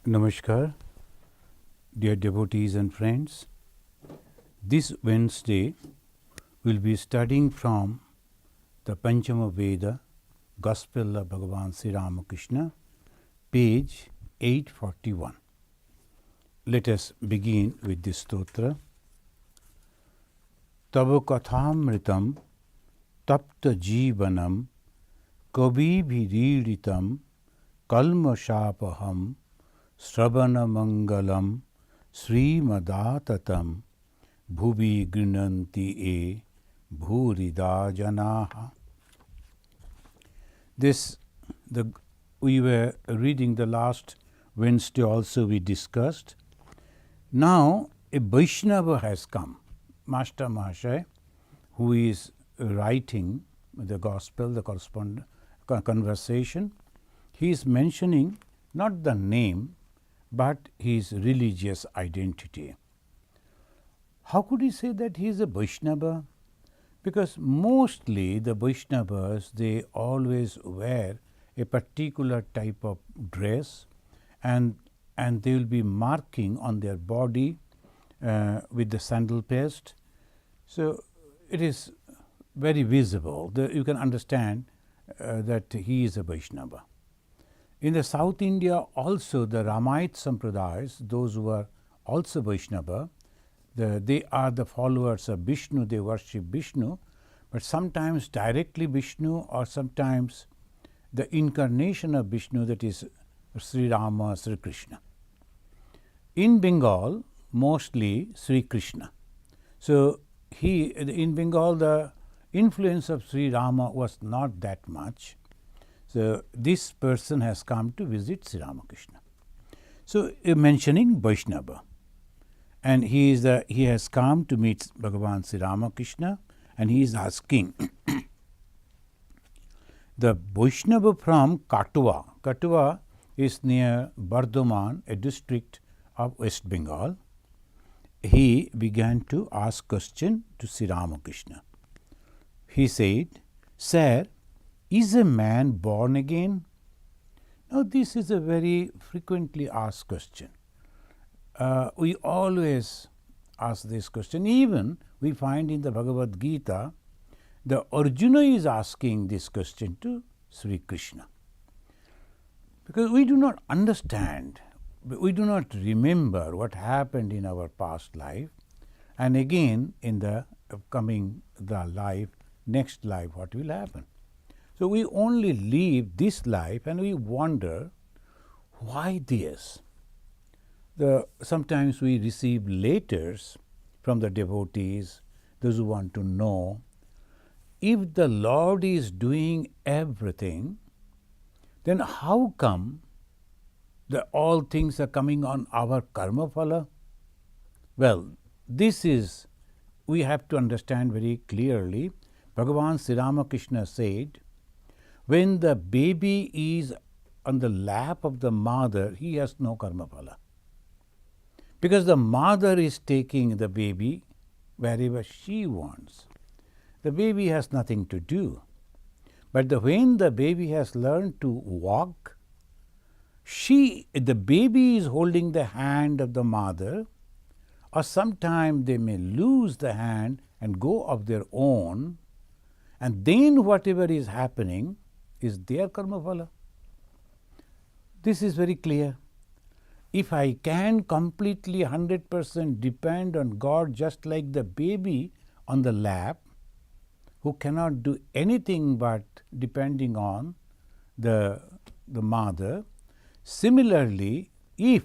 Namaskar, dear devotees and friends. This Wednesday we'll be studying from the Panchama Veda, Gospel of Bhagavan Sri Ramakrishna, page 841. Let us begin with this stotra. Tava kathamritam tapta jivanam kavi bhiriditam kalmashapaham Sravana Mangalam Srimadatam Bhuvi Grinanti E Bhurida Janaha. We were reading the last Wednesday also we discussed. Now a Vaishnava has come, Master Mahashay, who is writing the Gospel, the correspondent conversation. He is mentioning not the name, but his religious identity. How could he say that he is a Vaishnava? Because mostly the Vaishnavas, they always wear a particular type of dress and they will be marking on their body with the sandal paste. So it is very visible. You can understand that he is a Vaishnava. In the South India also the Ramait Sampradayas, those who are also Vaishnava, they are the followers of Vishnu, they worship Vishnu, but sometimes directly Vishnu or sometimes the incarnation of Vishnu, that is Sri Rama, Sri Krishna. In Bengal, mostly Sri Krishna. So in Bengal the influence of Sri Rama was not that much. So this person has come to visit Sri Ramakrishna. So mentioning Vaishnava, and he has come to meet Bhagavan Sri Ramakrishna, and he is asking the Vaishnava from Katwa. Katwa is near Bardhaman, a district of West Bengal. He began to ask question to Sri Ramakrishna. He said, "Sir, is a man born again?" Now this is a very frequently asked question. We always ask this question. Even we find in the Bhagavad Gita, the Arjuna is asking this question to Sri Krishna. Because we do not understand, we do not remember what happened in our past life, and again in the upcoming next life, what will happen. So we only live this life and we wonder why this. Sometimes we receive letters from the devotees, those who want to know, if the Lord is doing everything, then how come all things are coming on our karma phala? Well, we have to understand very clearly. Bhagavan Sri Ramakrishna said, when the baby is on the lap of the mother, he has no karma phala. Because the mother is taking the baby wherever she wants. The baby has nothing to do. But when the baby has learned to walk, the baby is holding the hand of the mother, or sometimes they may lose the hand and go of their own, and then whatever is happening is their karma phala. This is very clear. If I can completely 100% depend on God, just like the baby on the lap, who cannot do anything but depending on the mother, similarly, if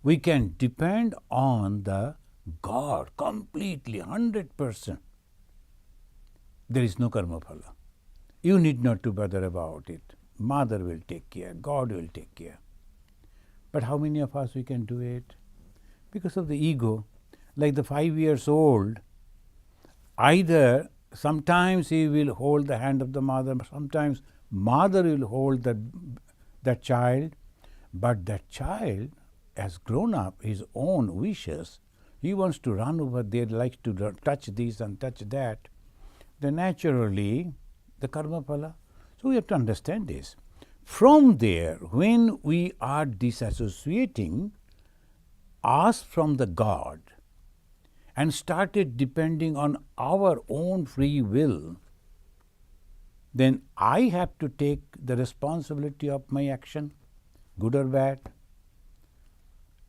we can depend on the God completely 100%, there is no karma phala. You need not to bother about it. Mother will take care, God will take care. But how many of us we can do it? Because of the ego. Like the 5 years old, either sometimes he will hold the hand of the mother, sometimes mother will hold that child, but that child has grown up his own wishes. He wants to run over there, likes to touch this and touch that. Then naturally, the karma phala. So we have to understand this. From there, when we are disassociating us from the God and started depending on our own free will, then I have to take the responsibility of my action, good or bad.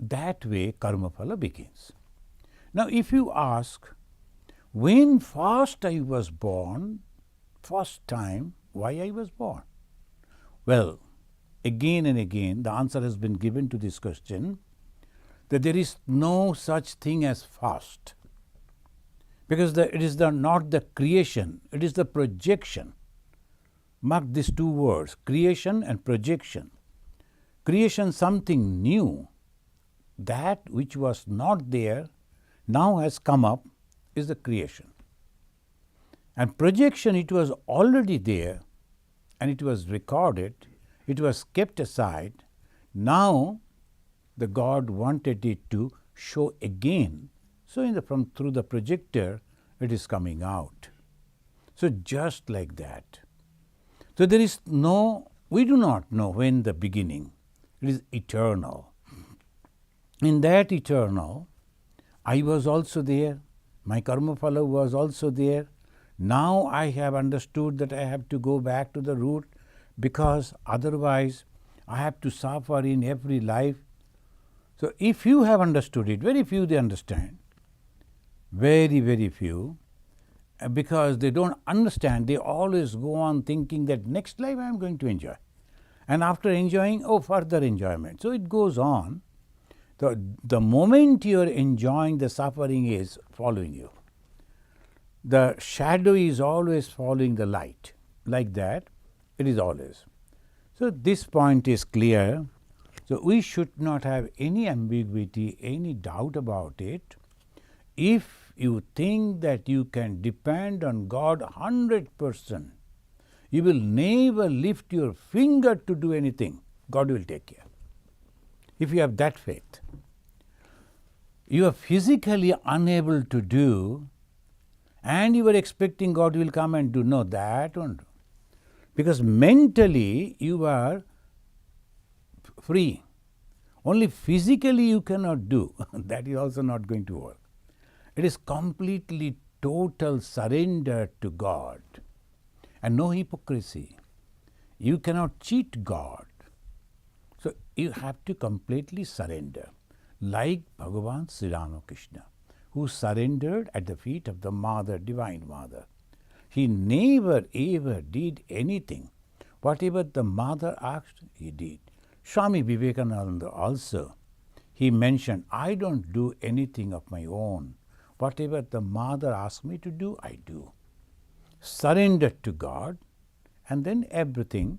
That way karma phala begins. Now if you ask, when first I was born, first time, why I was born? Well, again and again the answer has been given to this question, that there is no such thing as first, because it is not the creation, it is the projection. Mark these two words, creation and projection. Creation, something new, that which was not there now has come up, is the creation. And projection, it was already there and it was recorded, it was kept aside. Now the God wanted it to show again. So through the projector it is coming out. So just like that. So there is we do not know when the beginning. It is eternal. In that eternal, I was also there. My karma phala was also there. Now I have understood that I have to go back to the root, because otherwise I have to suffer in every life. So if you have understood it, very few they understand. Very, very few. Because they don't understand, they always go on thinking that next life I am going to enjoy. And after enjoying, further enjoyment. So it goes on. The moment you are enjoying, the suffering is following you. The shadow is always following the light. Like that, it is always. So this point is clear. So we should not have any ambiguity, any doubt about it. If you think that you can depend on God 100%, you will never lift your finger to do anything. God will take care. If you have that faith. You are physically unable to do, and you are expecting God will come and do. No, that won't do. Because mentally you are free. Only physically you cannot do. That is also not going to work. It is completely total surrender to God and no hypocrisy. You cannot cheat God. So you have to completely surrender, like Bhagavan Sri Ramakrishna, who surrendered at the feet of the Mother, Divine Mother. He never ever did anything. Whatever the Mother asked, he did. Swami Vivekananda also, he mentioned, I don't do anything of my own. Whatever the Mother asks me to do, I do. Surrender to God, and then everything,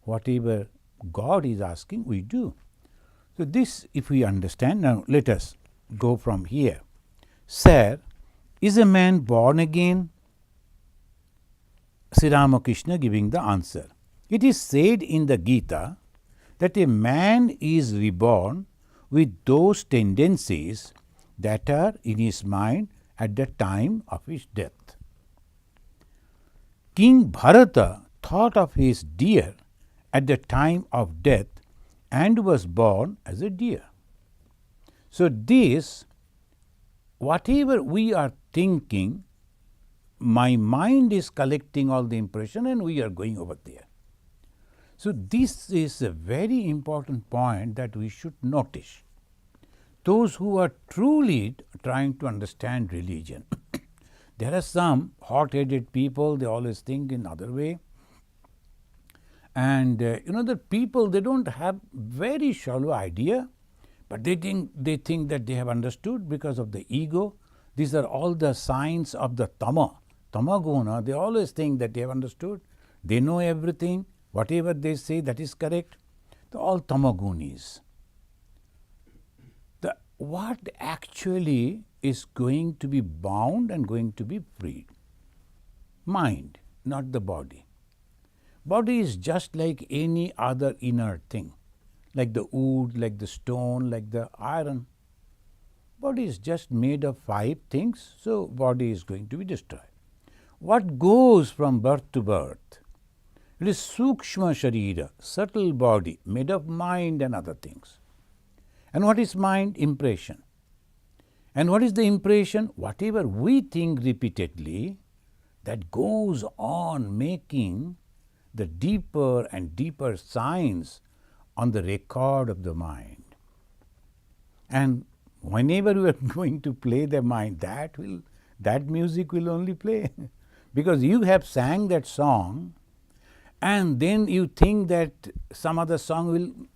whatever God is asking, we do. So this, if we understand, now let us go from here. Sir, is a man born again? Sri Ramakrishna giving the answer. It is said in the Gita that a man is reborn with those tendencies that are in his mind at the time of his death. King Bharata thought of his deer at the time of death and was born as a deer. So this, whatever we are thinking, my mind is collecting all the impression and we are going over there. So this is a very important point that we should notice. Those who are truly trying to understand religion. There are some hot-headed people, they always think in other way. And the people, they don't have very shallow idea, but they think that they have understood because of the ego. These are all the signs of the tamaguna. They always think that they have understood. They know everything. Whatever they say, that is correct. They're all tamagunis. What actually is going to be bound and going to be freed? Mind, not the body. Body is just like any other inert thing, like the wood, like the stone, like the iron. Body is just made of 5 things, so body is going to be destroyed. What goes from birth to birth? It is Sukshma Sharira, subtle body, made of mind and other things. And what is mind? Impression. And what is the impression? Whatever we think repeatedly, that goes on making the deeper and deeper signs on the record of the mind. And whenever we are going to play the mind, that music will only play. Because you have sang that song, and then you think that some other song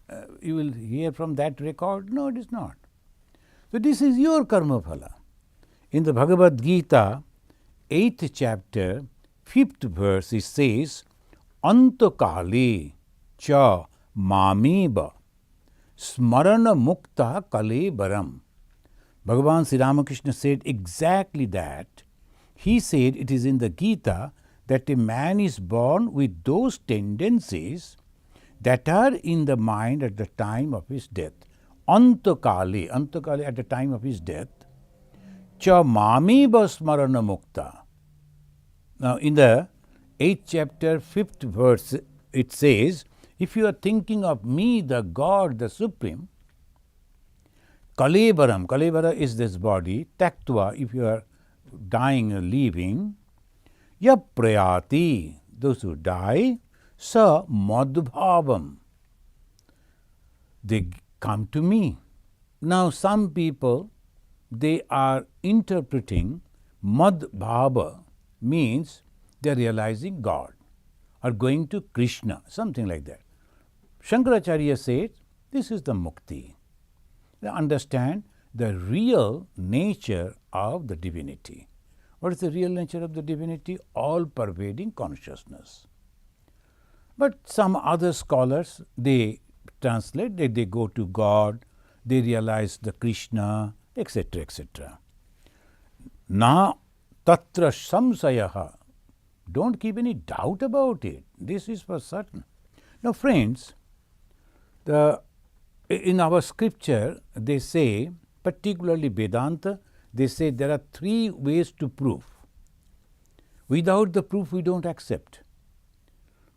you will hear from that record. No, it is not. So this is your karma phala. In the Bhagavad Gita, 8th chapter, 5th verse, it says, Antakali cha mameba smarana mukta kalebaram. Bhagavan Sri Ramakrishna said exactly that. He said it is in the Gita that a man is born with those tendencies that are in the mind at the time of his death. Antakali at the time of his death. Cha mameba smarana mukta. Now in the 8th chapter, 5th verse, it says, if you are thinking of me, the God, the Supreme, Kalebara is this body, Taktva, if you are dying or leaving, Yaprayati, those who die, Sa Madhbhavam, they come to me. Now some people, they are interpreting Madhbhava means they are realizing God or going to Krishna, something like that. Shankaracharya says, this is the mukti. They understand the real nature of the divinity. What is the real nature of the divinity? All-pervading consciousness. But some other scholars, they translate, they go to God, they realize the Krishna, etc., etc. Na tatra samsayaha. Don't keep any doubt about it. This is for certain. Now, friends, in our scripture, they say, particularly Vedanta, they say there are 3 ways to prove. Without the proof, we don't accept.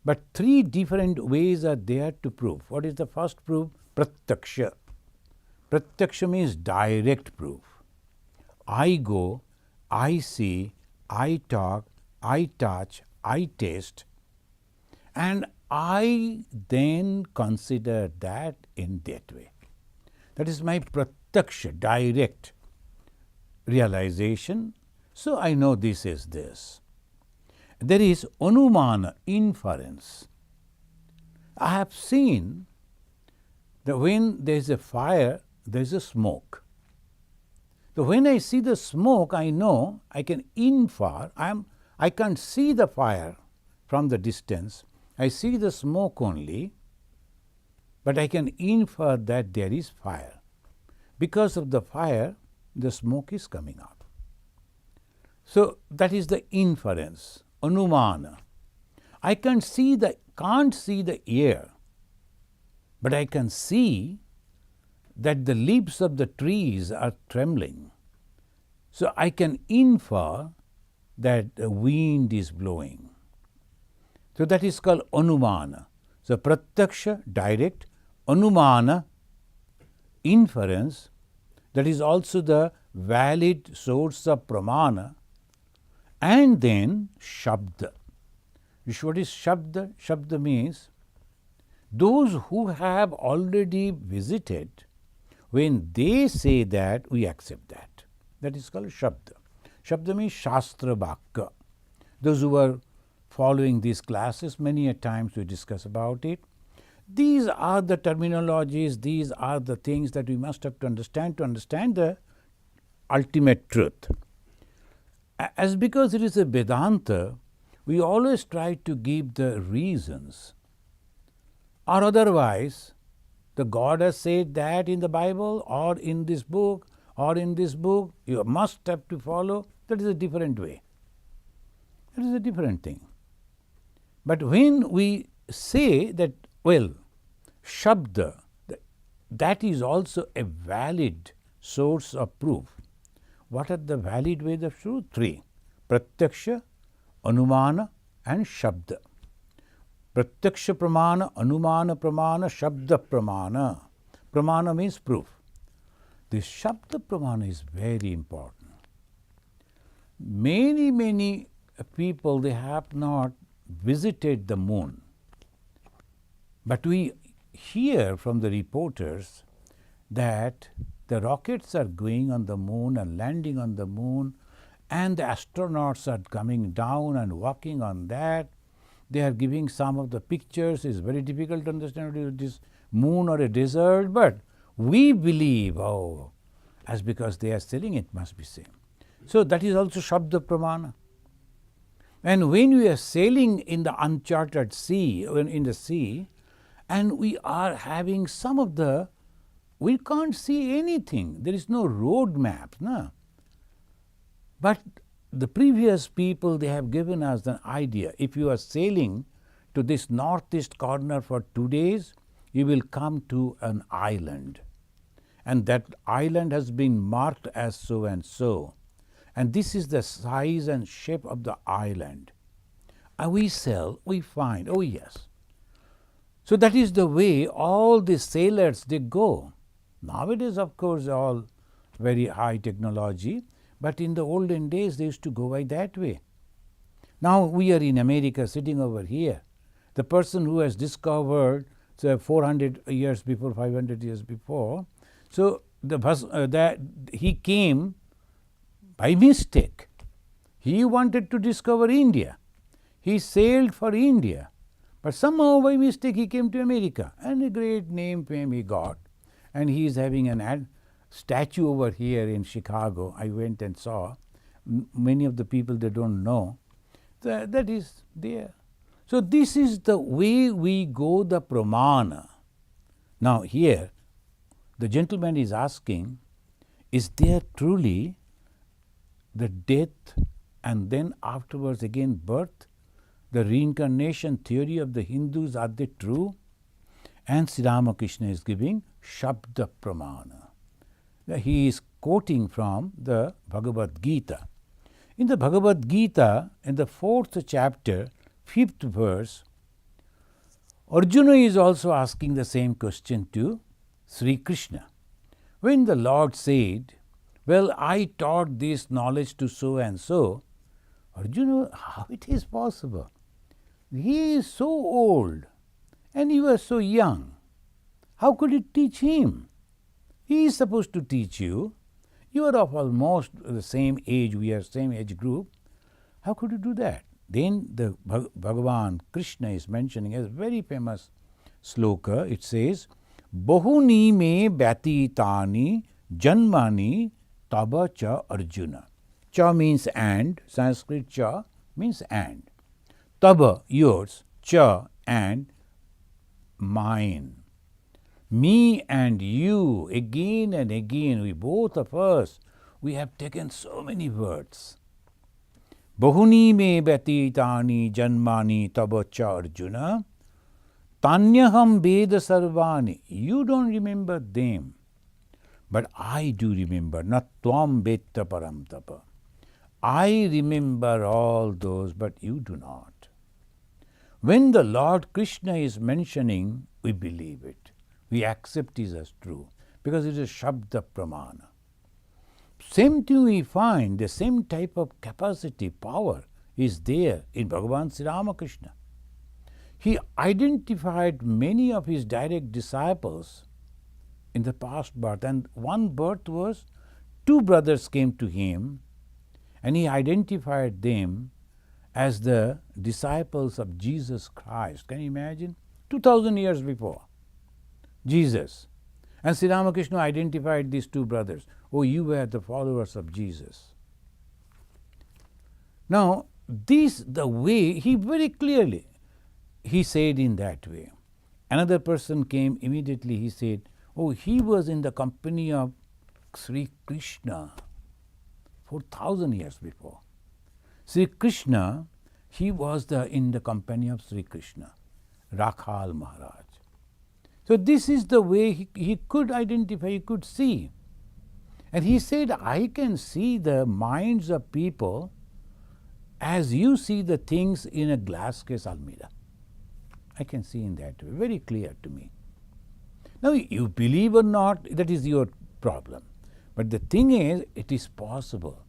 But 3 different ways are there to prove. What is the first proof? Pratyaksha. Pratyaksha means direct proof. I go, I see, I talk, I touch, I taste, and I then consider that in that way. That is my pratyaksha, direct realization. So I know this is this. There is anumana, inference. I have seen that when there is a fire, there is a smoke. So when I see the smoke, I know I can infer. I can't see the fire from the distance. I see the smoke only, but I can infer that there is fire. Because of the fire, the smoke is coming up. So that is the inference, anumana. I can't see the air, but I can see that the leaves of the trees are trembling. So I can infer that the wind is blowing. So that is called anumana. So pratyaksha, direct, anumana, inference, that is also the valid source of pramana, and then shabda. What is shabda? Shabda means those who have already visited, when they say that, we accept that. That is called shabda. Shabda means shastra vakya. Those who are following these classes, many a times we discuss about it. These are the terminologies, these are the things that we must have to understand the ultimate truth. As because it is a Vedanta, we always try to give the reasons. Or otherwise, the God has said that in the Bible or in this book, you must have to follow. That is a different way. That is a different thing. But when we say that, well, Shabda, that is also a valid source of proof. What are the valid ways of truth? 3. Pratyaksha, Anumana and Shabda. Pratyaksha pramana, anumana pramana, shabda pramana. Pramana means proof. This shabda pramana is very important. Many people, they have not visited the moon. But we hear from the reporters that the rockets are going on the moon and landing on the moon, and the astronauts are coming down and walking on that. They are giving some of the pictures. It's very difficult to understand whether it is moon or a desert, but we believe, as because they are selling it must be same. So that is also Shabda Pramana. And when we are sailing in the uncharted sea, in the sea, and we are having some of the, we can't see anything. There is no road map. No? But the previous people, they have given us an idea. If you are sailing to this northeast corner for 2 days, you will come to an island. And that island has been marked as so and so. And this is the size and shape of the island. And we find, oh yes. So that is the way all the sailors, they go. Nowadays, of course, all very high technology. But in the olden days, they used to go by that way. Now we are in America, sitting over here. The person who has discovered 400 years before, 500 years before, so that he came by mistake. He wanted to discover India. He sailed for India. But somehow by mistake he came to America, and a great name, fame he got. And he is having an statue over here in Chicago. I went and saw. Many of the people, they don't know. That is there. So this is the way we go the pramana. Now here, the gentleman is asking, is there truly the death and then afterwards again birth? The reincarnation theory of the Hindus, are they true? And Sri Ramakrishna is giving Shabda Pramana. He is quoting from the Bhagavad Gita. In the Bhagavad Gita, in the 4th chapter, 5th verse, Arjuna is also asking the same question to Sri Krishna. When the Lord said, well, I taught this knowledge to so and so, Arjuna, how it is possible? He is so old and you are so young. How could you teach him? He is supposed to teach you. You are of almost the same age, we are same age group. How could you do that? Then the Bhagavan Krishna is mentioning a very famous sloka. It says, Bahuni me vyatitani janmani taba cha Arjuna. Cha means and, Sanskrit cha means and. Taba, yours, cha and mine. Me and you, again and again, we both of us, we have taken so many words. Bahuni me vyatitani janmani taba cha Arjuna. Tanyaham Veda Sarvani. You don't remember them, but I do remember. Not Tvam Vetta Param Tapa. I remember all those, but you do not. When the Lord Krishna is mentioning, we believe it. We accept it as true, because it is Shabda Pramana. Same thing we find, the same type of capacity, power is there in Bhagavan Sri Ramakrishna. He identified many of his direct disciples in the past birth, and one birth was 2 brothers came to him, and he identified them as the disciples of Jesus Christ. Can you imagine? 2000 years before Jesus. And Sri Ramakrishna identified these 2 brothers. Oh, you were the followers of Jesus. Now, the way, he very clearly, he said in that way. Another person came immediately, he said, oh, he was in the company of Sri Krishna 4000 years before. Sri Krishna, he was in the company of Sri Krishna, Rakhal Maharaj. So this is the way he could identify, he could see. And he said, I can see the minds of people as you see the things in a glass case almirah. I can see in that way, very clear to me. Now, you believe or not, that is your problem. But the thing is, it is possible.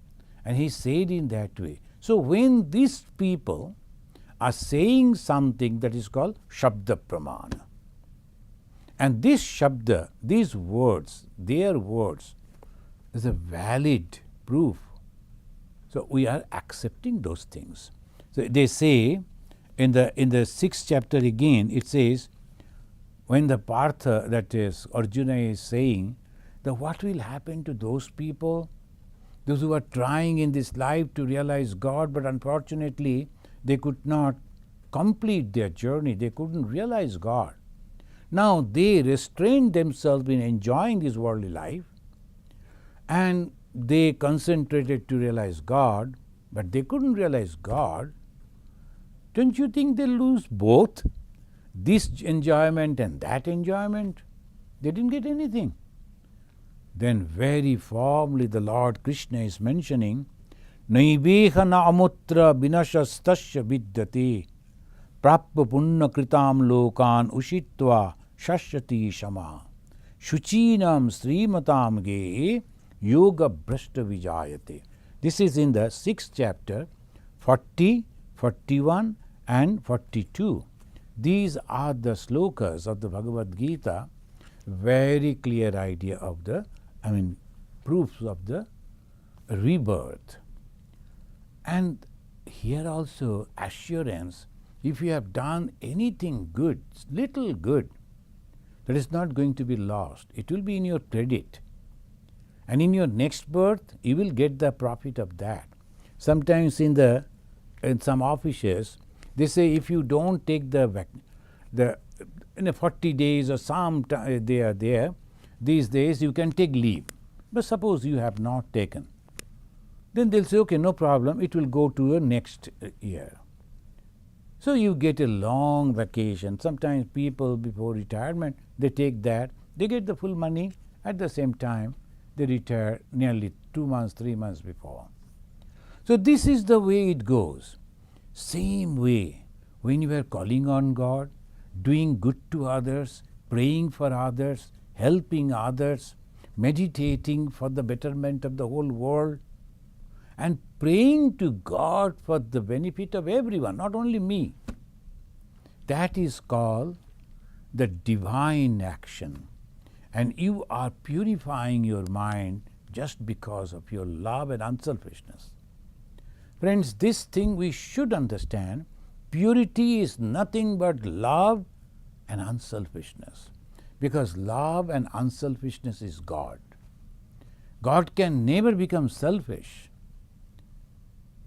And he said in that way. So, when these people are saying something that is called Shabda Pramana, and this Shabda, these words, their words, is a valid proof. So, we are accepting those things. So, they say in the sixth chapter again, it says, when the Partha, that is Arjuna, is saying that what will happen to those people, those who are trying in this life to realize God, but unfortunately they could not complete their journey, they couldn't realize God. Now they restrained themselves in enjoying this worldly life, and they concentrated to realize God, but they couldn't realize God. Don't you think they lose both this enjoyment and that enjoyment? They didn't get anything. Then very formally the Lord Krishna is mentioning, Naiveha na amutra binashastasya vidyate prapya punna kritam lokan ushitva shashyati shama shuchinam srimatam ge yoga brashta vijayate. This is in the 6th chapter, 40, 41 and 42. These are the slokas of the Bhagavad Gita, very clear idea of the, proofs of the rebirth. And here also assurance, if you have done anything good, little good, that is not going to be lost. It will be in your credit. And in your next birth, you will get the profit of that. Sometimes in some offices, they say if you don't take the 40 days or some they are there, these days you can take leave. But suppose you have not taken, then they'll say, okay, no problem, it will go to your next year. So you get a long vacation. Sometimes people before retirement, they take that, they get the full money, at the same time they retire nearly 2 months, 3 months before. So this is the way it goes. Same way, when you are calling on God, doing good to others, praying for others, helping others, meditating for the betterment of the whole world, and praying to God for the benefit of everyone, not only me. That is called the divine action. And you are purifying your mind just because of your love and unselfishness. Friends, this thing we should understand. Purity is nothing but love and unselfishness. Because love and unselfishness is God. God can never become selfish.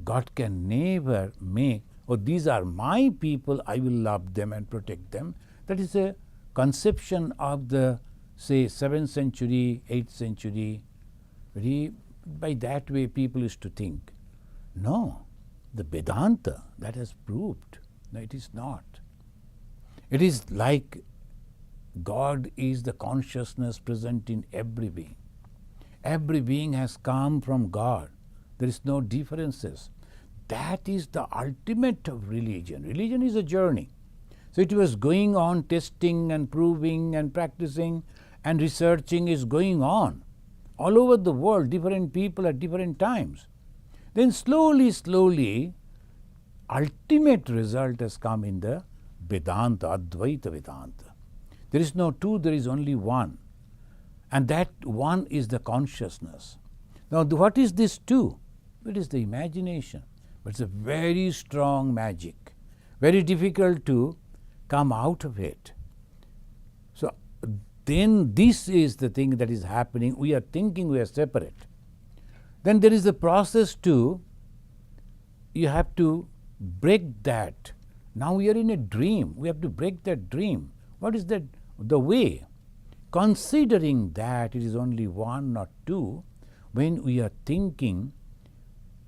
God can never make, oh, these are my people, I will love them and protect them. That is a conception of the, say, 7th century, 8th century. By that way people used to think. No, the Vedanta, that has proved, no, it is not. It is like God is the consciousness present in every being. Every being has come from God. There is no differences. That is the ultimate of religion. Religion is a journey. So it was going on, testing and proving and practicing and researching is going on. All over the world, different people at different times. Then slowly, ultimate result has come in the Vedanta, Advaita Vedanta. There is no two, there is only one. And that one is the consciousness. Now, what is this two? It is the imagination. But it's a very strong magic. Very difficult to come out of it. So, then this is the thing that is happening. We are thinking we are separate. Then there is the process to, you have to break that. Now we are in a dream. We have to break that dream. What is that? The way. Considering that it is only one, not two, when we are thinking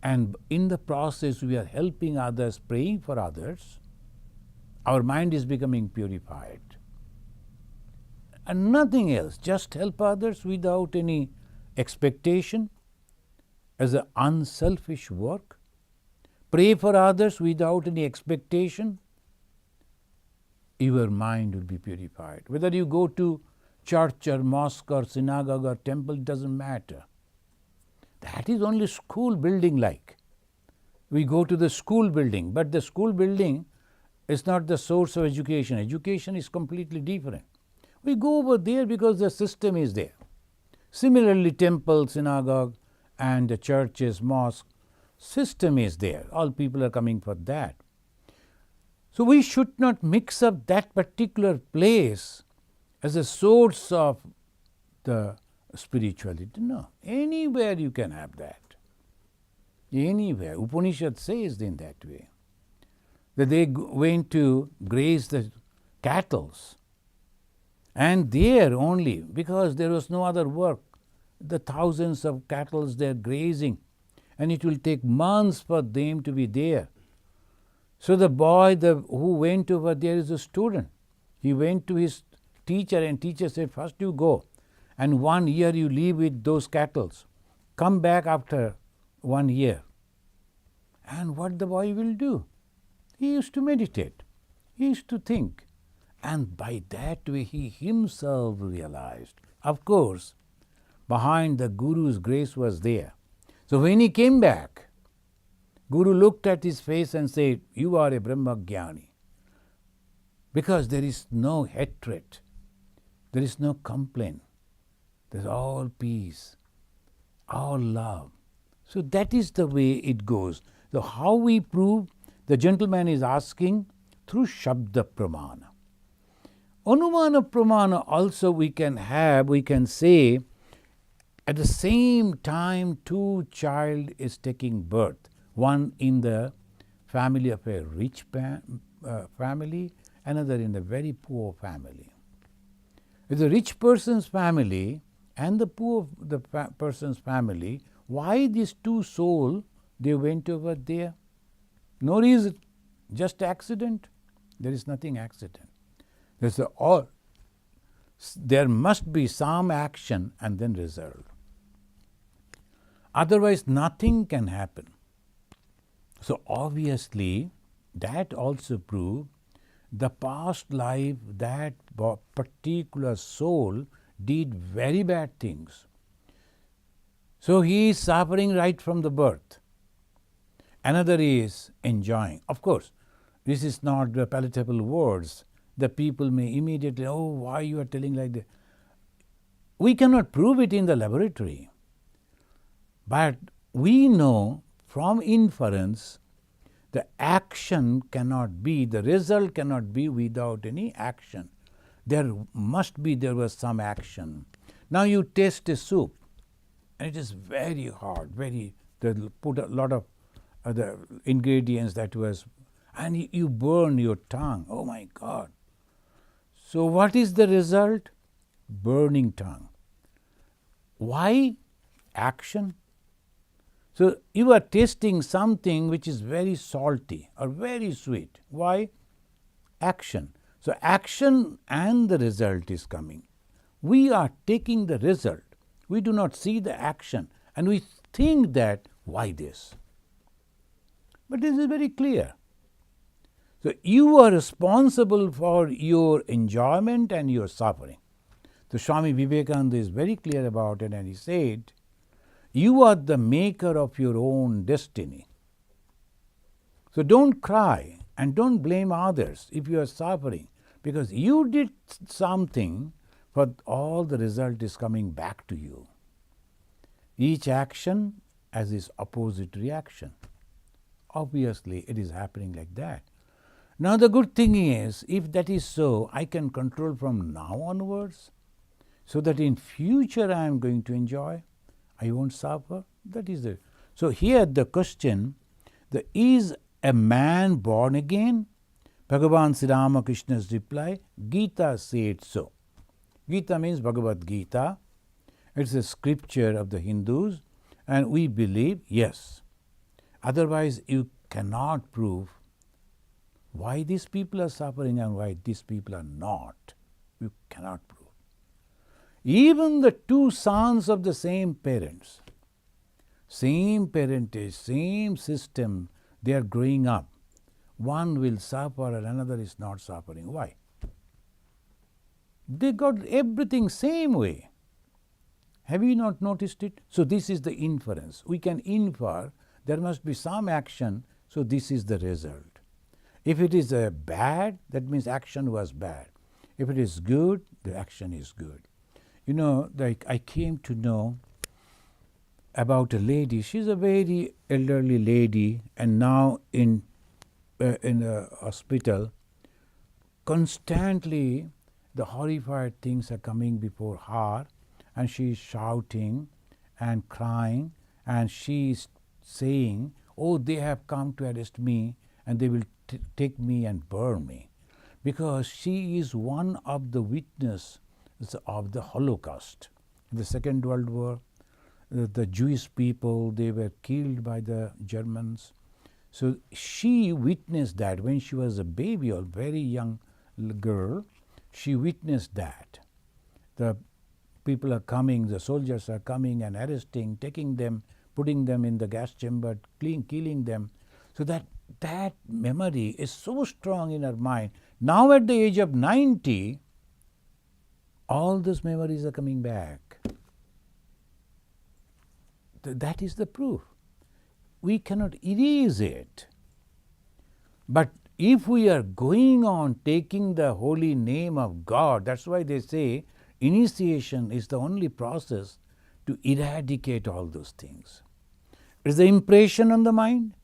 and in the process we are helping others, praying for others, our mind is becoming purified. And nothing else, just help others without any expectation as an unselfish work. Pray for others without any expectation. your mind will be purified. Whether you go to church or mosque or synagogue or temple, doesn't matter. That is only school building like. We go to the school building, but the school building is not the source of education. Education is completely different. We go over there because the system is there. Similarly, temple, synagogue, and the churches, mosque, system is there. All people are coming for that. So we should not mix up that particular place as a source of the spirituality. No, anywhere you can have that. Anywhere. Upanishad says in that way. That they went to graze the cattle. And there only, because there was no other work, the thousands of cattle they are grazing, and it will take months for them to be there. So the boy who went over there is a student. He went to his teacher, and teacher said, first you go, and 1 year you live with those cattle. Come back after 1 year. And what the boy will do? He used to meditate. He used to think. And by that way he himself realized. Of course, behind the Guru's grace was there. So when he came back, Guru looked at his face and said, you are a Brahmagyani. Because there is no hatred, there is no complaint, there is all peace, all love. So that is the way it goes. So how we prove? The gentleman is asking through Shabda Pramana. Anumana Pramana also we can say at the same time two child is taking birth. One in the family of a rich family, another in a very poor family. If the rich person's family and the poor person's family, why these two souls they went over there? No reason, just accident. There is nothing accident. There must be some action and then result. Otherwise, nothing can happen. So obviously, that also proves the past life that particular soul did very bad things. So he is suffering right from the birth. Another is enjoying. Of course, this is not the palatable words. The people may immediately, oh, why you are telling like that? We cannot prove it in the laboratory. But we know from inference, the action cannot be, the result cannot be without any action. There was some action. Now you taste a soup, and it is very hard, they put a lot of other ingredients and you burn your tongue. Oh my God. So what is the result? Burning tongue. Why? Action. So you are tasting something which is very salty or very sweet. Why? Action. So action and the result is coming. We are taking the result. We do not see the action, and we think that, why this? But this is very clear. So you are responsible for your enjoyment and your suffering. So Swami Vivekananda is very clear about it, and he said, you are the maker of your own destiny. So don't cry and don't blame others if you are suffering, because you did something, but all the result is coming back to you. Each action has its opposite reaction. Obviously, it is happening like that. Now the good thing is, if that is so, I can control from now onwards, so that in future I am going to enjoy, I won't suffer. That is it. So here the question, is a man born again? Bhagavan Sri Ramakrishna's reply, Gita said so. Gita means Bhagavad Gita. It's a scripture of the Hindus, and we believe, yes. Otherwise, you cannot prove why these people are suffering and why these people are not. You cannot prove. Even the two sons of the same parents, same parentage, same system, they are growing up. One will suffer and another is not suffering. Why? They got everything same way. Have you not noticed it? So this is the inference. We can infer there must be some action, so this is the result. If it is bad, that means action was bad. If it is good, the action is good. You know, like I came to know about a lady. She's a very elderly lady, and now in a hospital, constantly the horrified things are coming before her, and she is shouting and crying, and she is saying, "Oh, they have come to arrest me, and they will take me and burn me," because she is one of the witnesses of the Holocaust. In the Second World War, the Jewish people, they were killed by the Germans. So she witnessed that when she was a baby or very young girl. She witnessed that. The people are coming, the soldiers are coming and arresting, taking them, putting them in the gas chamber, killing them. So that memory is so strong in her mind. Now at the age of 90, all those memories are coming back. That is the proof. We cannot erase it. But if we are going on taking the holy name of God, that's why they say initiation is the only process to eradicate all those things. It is the impression on the mind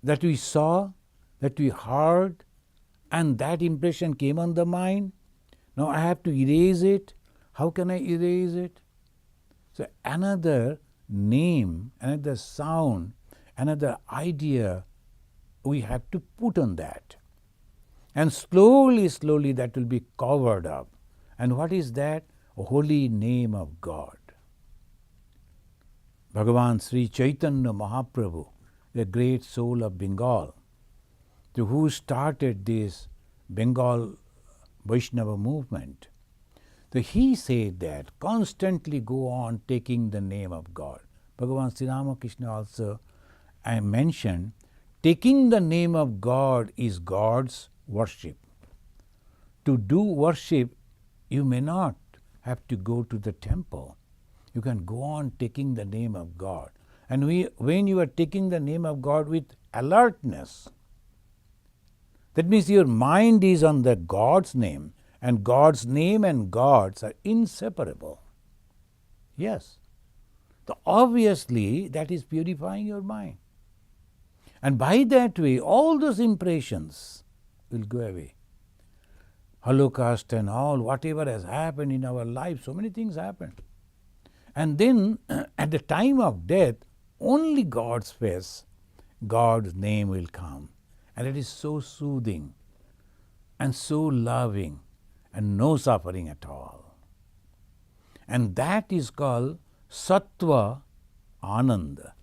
that we saw, that we heard, and that impression came on the mind. Now I have to erase it. How can I erase it? So another name, another sound, another idea we have to put on that. And slowly that will be covered up. And what is that? A holy name of God. Bhagavan Sri Chaitanya Mahaprabhu, the great soul of Bengal, to who started this Bengal Vaishnava movement. So he said that constantly go on taking the name of God. Bhagavan Sri Ramakrishna also I mentioned, taking the name of God is God's worship. To do worship, you may not have to go to the temple. You can go on taking the name of God. And when you are taking the name of God with alertness, that means your mind is on the God's name, and God's name and gods are inseparable. Yes. So obviously that is purifying your mind. And by that way, all those impressions will go away. Holocaust and all, whatever has happened in our life, so many things happened. And then at the time of death, only God's face, God's name will come. And it is so soothing and so loving and no suffering at all. And that is called Sattva Ananda.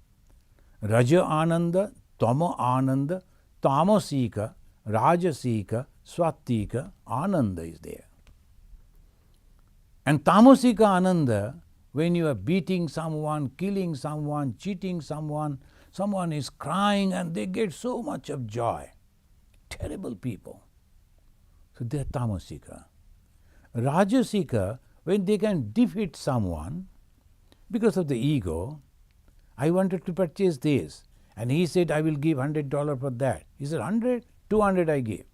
Raja Ananda, Tama Ananda, Tamasika, Rajasika, Swatika, Ananda is there. And Tamasika Ananda, when you are beating someone, killing someone, cheating someone, someone is crying and they get so much of joy. Terrible people. So they are Tamasika. Rajasika, when they can defeat someone because of the ego. I wanted to purchase this, and he said, I will give $100 for that. He said, 100? 200 I give.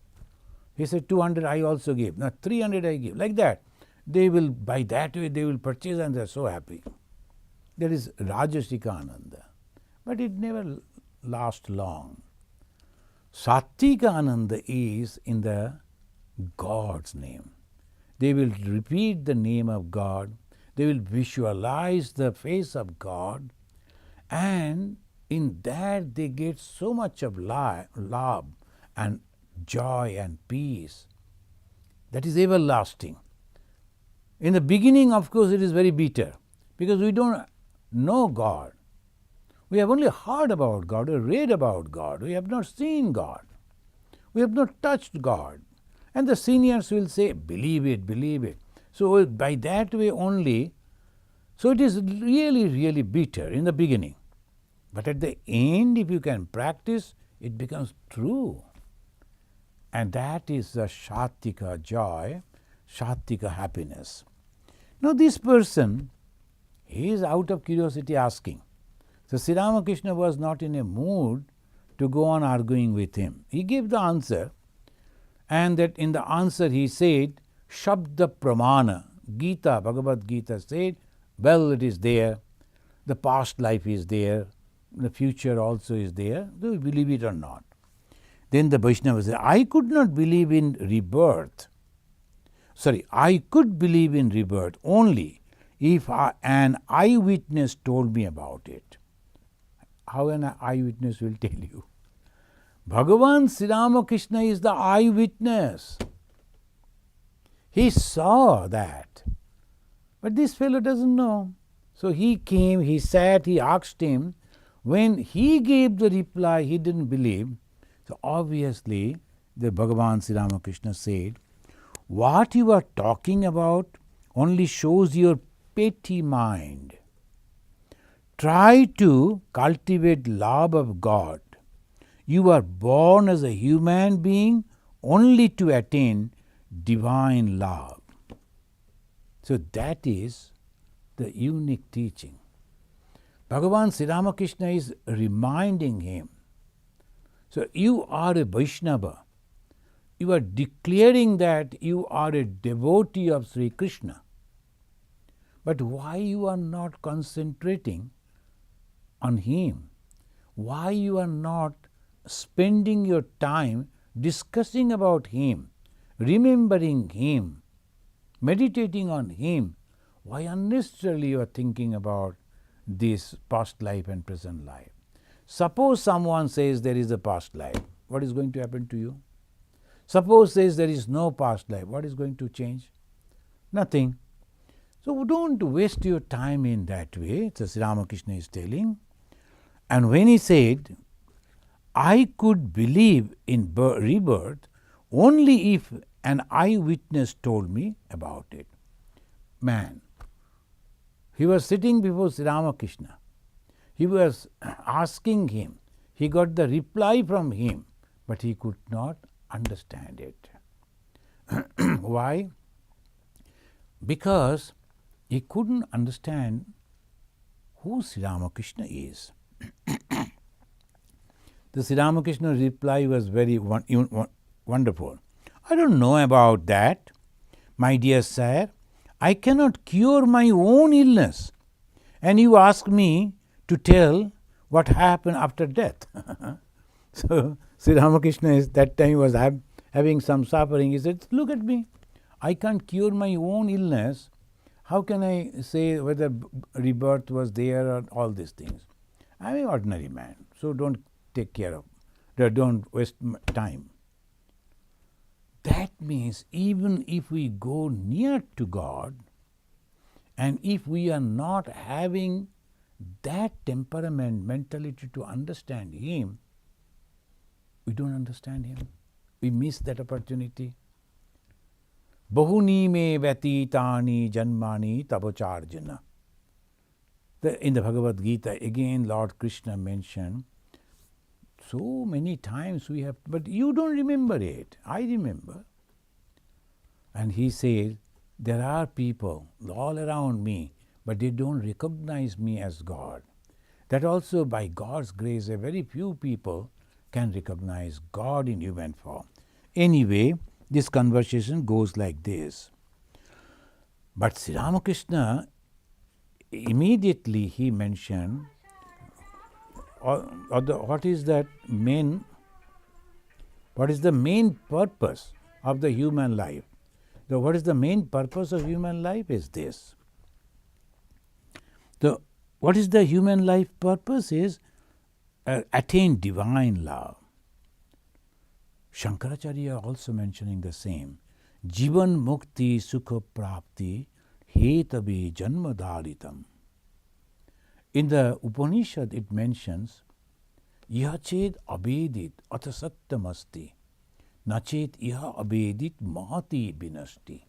He said, 200 I also give. Now 300 I give. Like that. They will, by that way, they will purchase and they are so happy. That is Rajasika Ananda. But it never lasts long. Sattvika Ananda is in the God's name. They will repeat the name of God. They will visualize the face of God. And in that they get so much of love and joy and peace. That is everlasting. In the beginning, of course, it is very bitter because we don't know God. We have only heard about God or read about God. We have not seen God. We have not touched God. And the seniors will say, believe it, believe it. So by that way only, so it is really, really bitter in the beginning. But at the end, if you can practice, it becomes true. And that is the Sattvika joy, Shatika happiness. Now this person, he is out of curiosity asking. So Sri Ramakrishna was not in a mood to go on arguing with him. He gave the answer, and that in the answer he said, Shabda Pramana, Gita, Bhagavad Gita said, well, it is there, the past life is there, the future also is there, do you believe it or not? Then the Vaishnava said, I could not believe in rebirth. I could believe in rebirth only if an eyewitness told me about it. How an eyewitness will tell you? Bhagavan Sri Ramakrishna is the eyewitness. He saw that. But this fellow doesn't know. So he came, he sat, he asked him. When he gave the reply, he didn't believe. So obviously, the Bhagavan Sri Ramakrishna said, what you are talking about only shows your petty mind. Try to cultivate love of God. You are born as a human being only to attain divine love. So that is the unique teaching. Bhagavan Sri Ramakrishna is reminding him. So you are a Vaishnava. You are declaring that you are a devotee of Sri Krishna. But why you are not concentrating on him? Why you are not spending your time discussing about him, remembering him, meditating on him? Why unnecessarily you are thinking about this past life and present life? Suppose someone says there is a past life, what is going to happen to you? Suppose says there is no past life, what is going to change? Nothing. So don't waste your time in that way, so Sri Ramakrishna is telling. And when he said, I could believe in rebirth only if an eyewitness told me about it. Man, he was sitting before Sri Ramakrishna. He was asking him. He got the reply from him, but he could not understand it. Why? Because he couldn't understand who Sri Ramakrishna is. The Sri Ramakrishna reply was very wonderful. I don't know about that, my dear sir. I cannot cure my own illness, and you ask me to tell what happened after death. So Sri Ramakrishna is that time was having some suffering. He said, look at me, I can't cure my own illness. How can I say whether rebirth was there or all these things? I'm an ordinary man, so don't take care of, don't waste time. That means even if we go near to God, and if we are not having that temperament, mentality to understand Him, we don't understand Him. We miss that opportunity. Bahuni me vyatitani janmani tabocharjana. In the Bhagavad Gita, again Lord Krishna mentioned, so many times we have, but you don't remember it. I remember. And he says, there are people all around me, but they don't recognize me as God. That also by God's grace, a very few people can recognize God in human form. Anyway, this conversation goes like this. But Sri Ramakrishna, immediately he mentioned, what is the main purpose of the human life? What is the main purpose of human life is this. What is the human life purpose is attain divine love. Shankaracharya also mentioning the same. Jivan mukti sukha prapti hetabe janma dharitam. In the Upanishad it mentions, Yachet abedit atasattamasti, nachet iha abedit mahati binasti.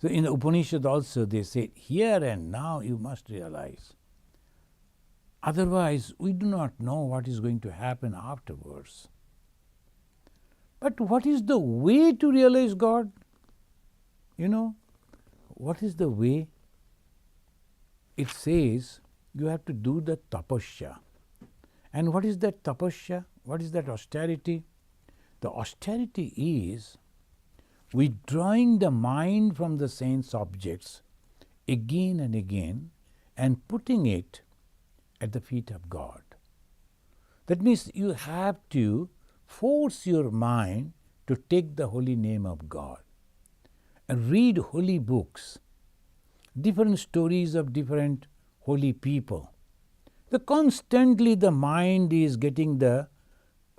So in the Upanishad also they say, here and now you must realize. Otherwise we do not know what is going to happen afterwards. But what is the way to realize God? You know, what is the way? It says you have to do the tapasya. And what is that tapasya? What is that austerity? The austerity is withdrawing the mind from the sense objects again and again and putting it at the feet of God. That means you have to force your mind to take the holy name of God and read holy books, different stories of different holy people. Constantly the mind is getting the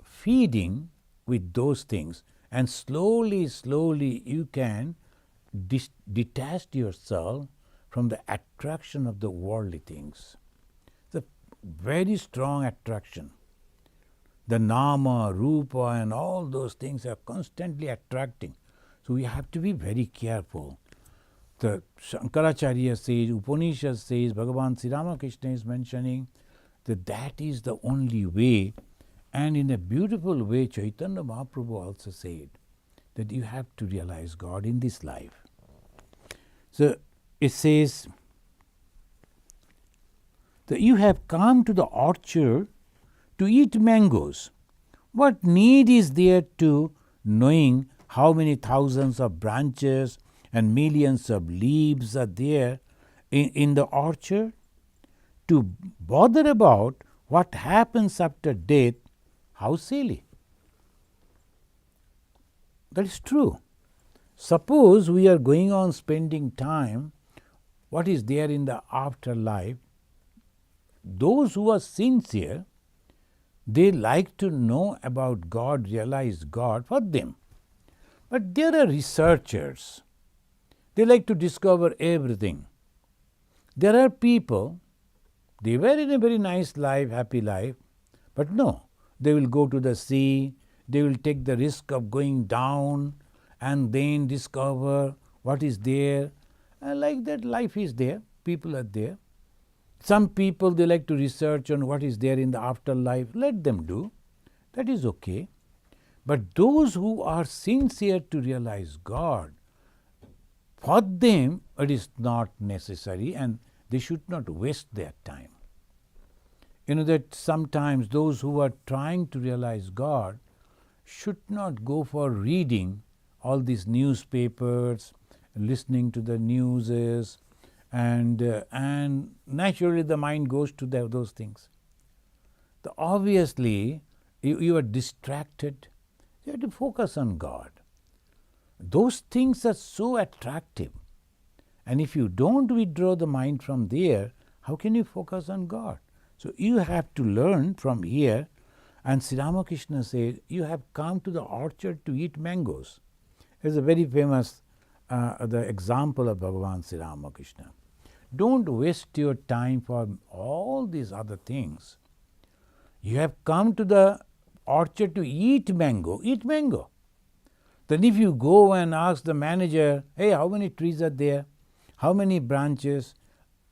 feeding with those things, and slowly you can detach yourself from the attraction of the worldly things. It's a very strong attraction. The nama, rupa and all those things are constantly attracting. So we have to be very careful. The Shankaracharya says, Upanishad says, Bhagavan Sri Ramakrishna is mentioning that is the only way. And in a beautiful way, Chaitanya Mahaprabhu also said that you have to realize God in this life. So it says that you have come to the orchard to eat mangoes. What need is there to knowing how many thousands of branches and millions of leaves are there in the orchard? To bother about what happens after death, how silly. That is true. Suppose we are going on spending time, what is there in the afterlife? Those who are sincere, they like to know about God, realize God for them. But there are researchers. They like to discover everything. There are people, they were in a very nice life, happy life, but no, they will go to the sea, they will take the risk of going down and then discover what is there. And like that, life is there, people are there. Some people, they like to research on what is there in the afterlife. Let them do. That is okay. But those who are sincere to realize God, for them it is not necessary and they should not waste their time. You know that sometimes those who are trying to realize God should not go for reading all these newspapers, listening to the newses, and naturally the mind goes to those things. Obviously, you are distracted. You have to focus on God. Those things are so attractive. And if you don't withdraw the mind from there, how can you focus on God? So you have to learn from here. And Sri Ramakrishna said, you have come to the orchard to eat mangoes. It's a very famous the example of Bhagavan Sri Ramakrishna. Don't waste your time for all these other things. You have come to the orchard to eat mango. Eat mango. Then if you go and ask the manager, hey, how many trees are there? How many branches?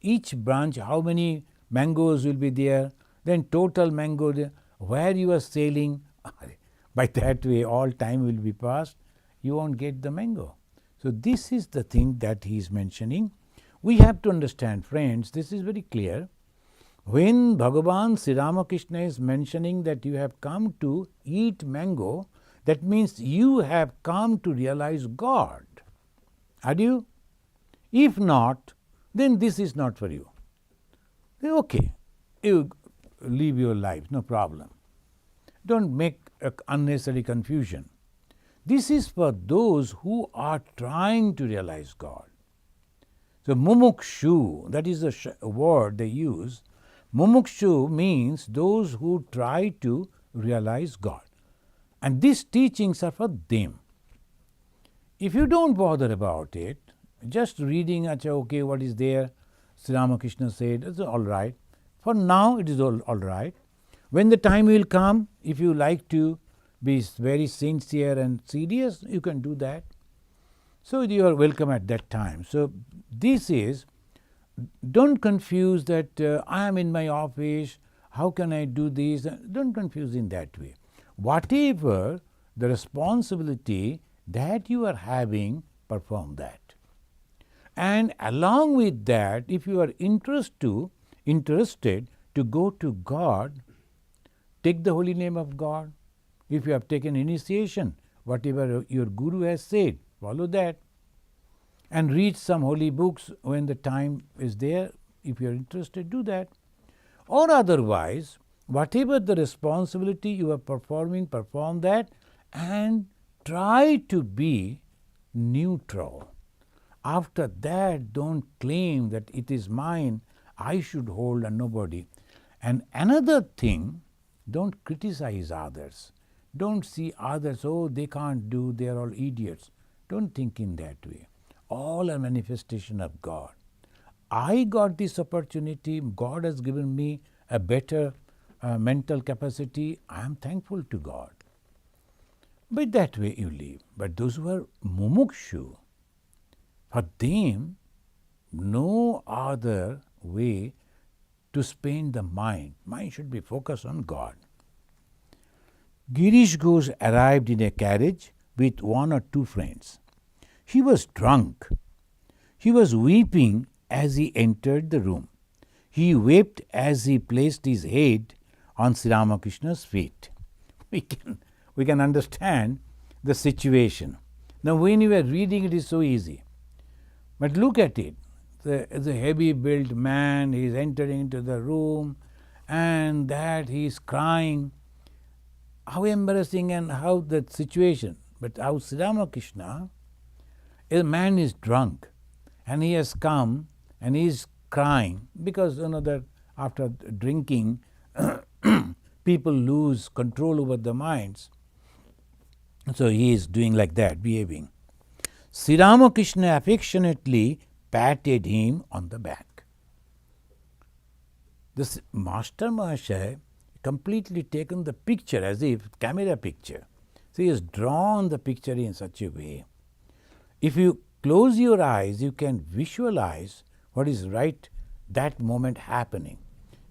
Each branch, how many mangoes will be there? Then total mango there. Where you are selling, by that way all time will be passed. You won't get the mango. So this is the thing that he is mentioning. We have to understand, friends, this is very clear. When Bhagavan Sri Ramakrishna is mentioning that you have come to eat mango, that means you have come to realize God. Are you? If not, then this is not for you. Okay, you live your life, no problem. Don't make unnecessary confusion. This is for those who are trying to realize God. So mumukshu, that is a word they use. Mumukshu means those who try to realize God. And these teachings are for them. If you don't bother about it, just reading, okay, what is there? Sri Ramakrishna said, it's all right. For now, it is all right. When the time will come, if you like to be very sincere and serious, you can do that. So you are welcome at that time. So this is, don't confuse that I am in my office, how can I do this? Don't confuse in that way. Whatever the responsibility that you are having, perform that. And along with that, if you are interested to go to God, take the holy name of God. If you have taken initiation, whatever your guru has said, follow that. And read some holy books when the time is there. If you are interested, do that. Or otherwise, whatever the responsibility you are performing, perform that and try to be neutral. After that, don't claim that it is mine, I should hold and nobody. And another thing, don't criticize others. Don't see others, oh, they can't do, they are all idiots. Don't think in that way. All a manifestation of God. I got this opportunity, God has given me a better mental capacity, I am thankful to God. But that way you live. But those who are mumukshu, for them, no other way to spend the mind. Mind should be focused on God. Girish Ghosh arrived in a carriage with one or two friends. He was drunk. He was weeping as he entered the room. He wept as he placed his head on Sri Ramakrishna's feet. We can understand the situation. Now when you are reading it is so easy. But look at it. The heavy built man, he is entering into the room and that he is crying. How embarrassing and how that situation. But how Sri Ramakrishna, a man is drunk and he has come and he is crying because that after drinking people lose control over the minds. So he is doing like that, behaving. Sri Ramakrishna affectionately patted him on the back. This Master Mahasaya completely taken the picture as if camera picture. So he has drawn the picture in such a way. If you close your eyes, you can visualize what is right that moment happening.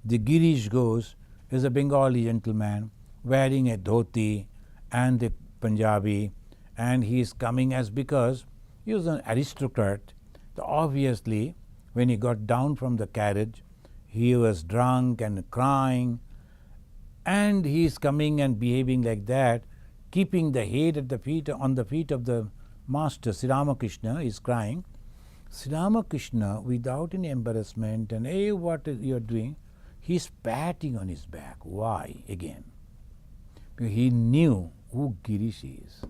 The Girish Ghosh is a Bengali gentleman wearing a dhoti and the Punjabi, and he is coming as because he was an aristocrat. So obviously, when he got down from the carriage, he was drunk and crying, and he is coming and behaving like that, keeping the head at the feet on the feet of the master. Sri Ramakrishna is crying. Sri Ramakrishna, without any embarrassment and hey, what you are doing, he is patting on his back. Why? Again, because he knew who Girish is.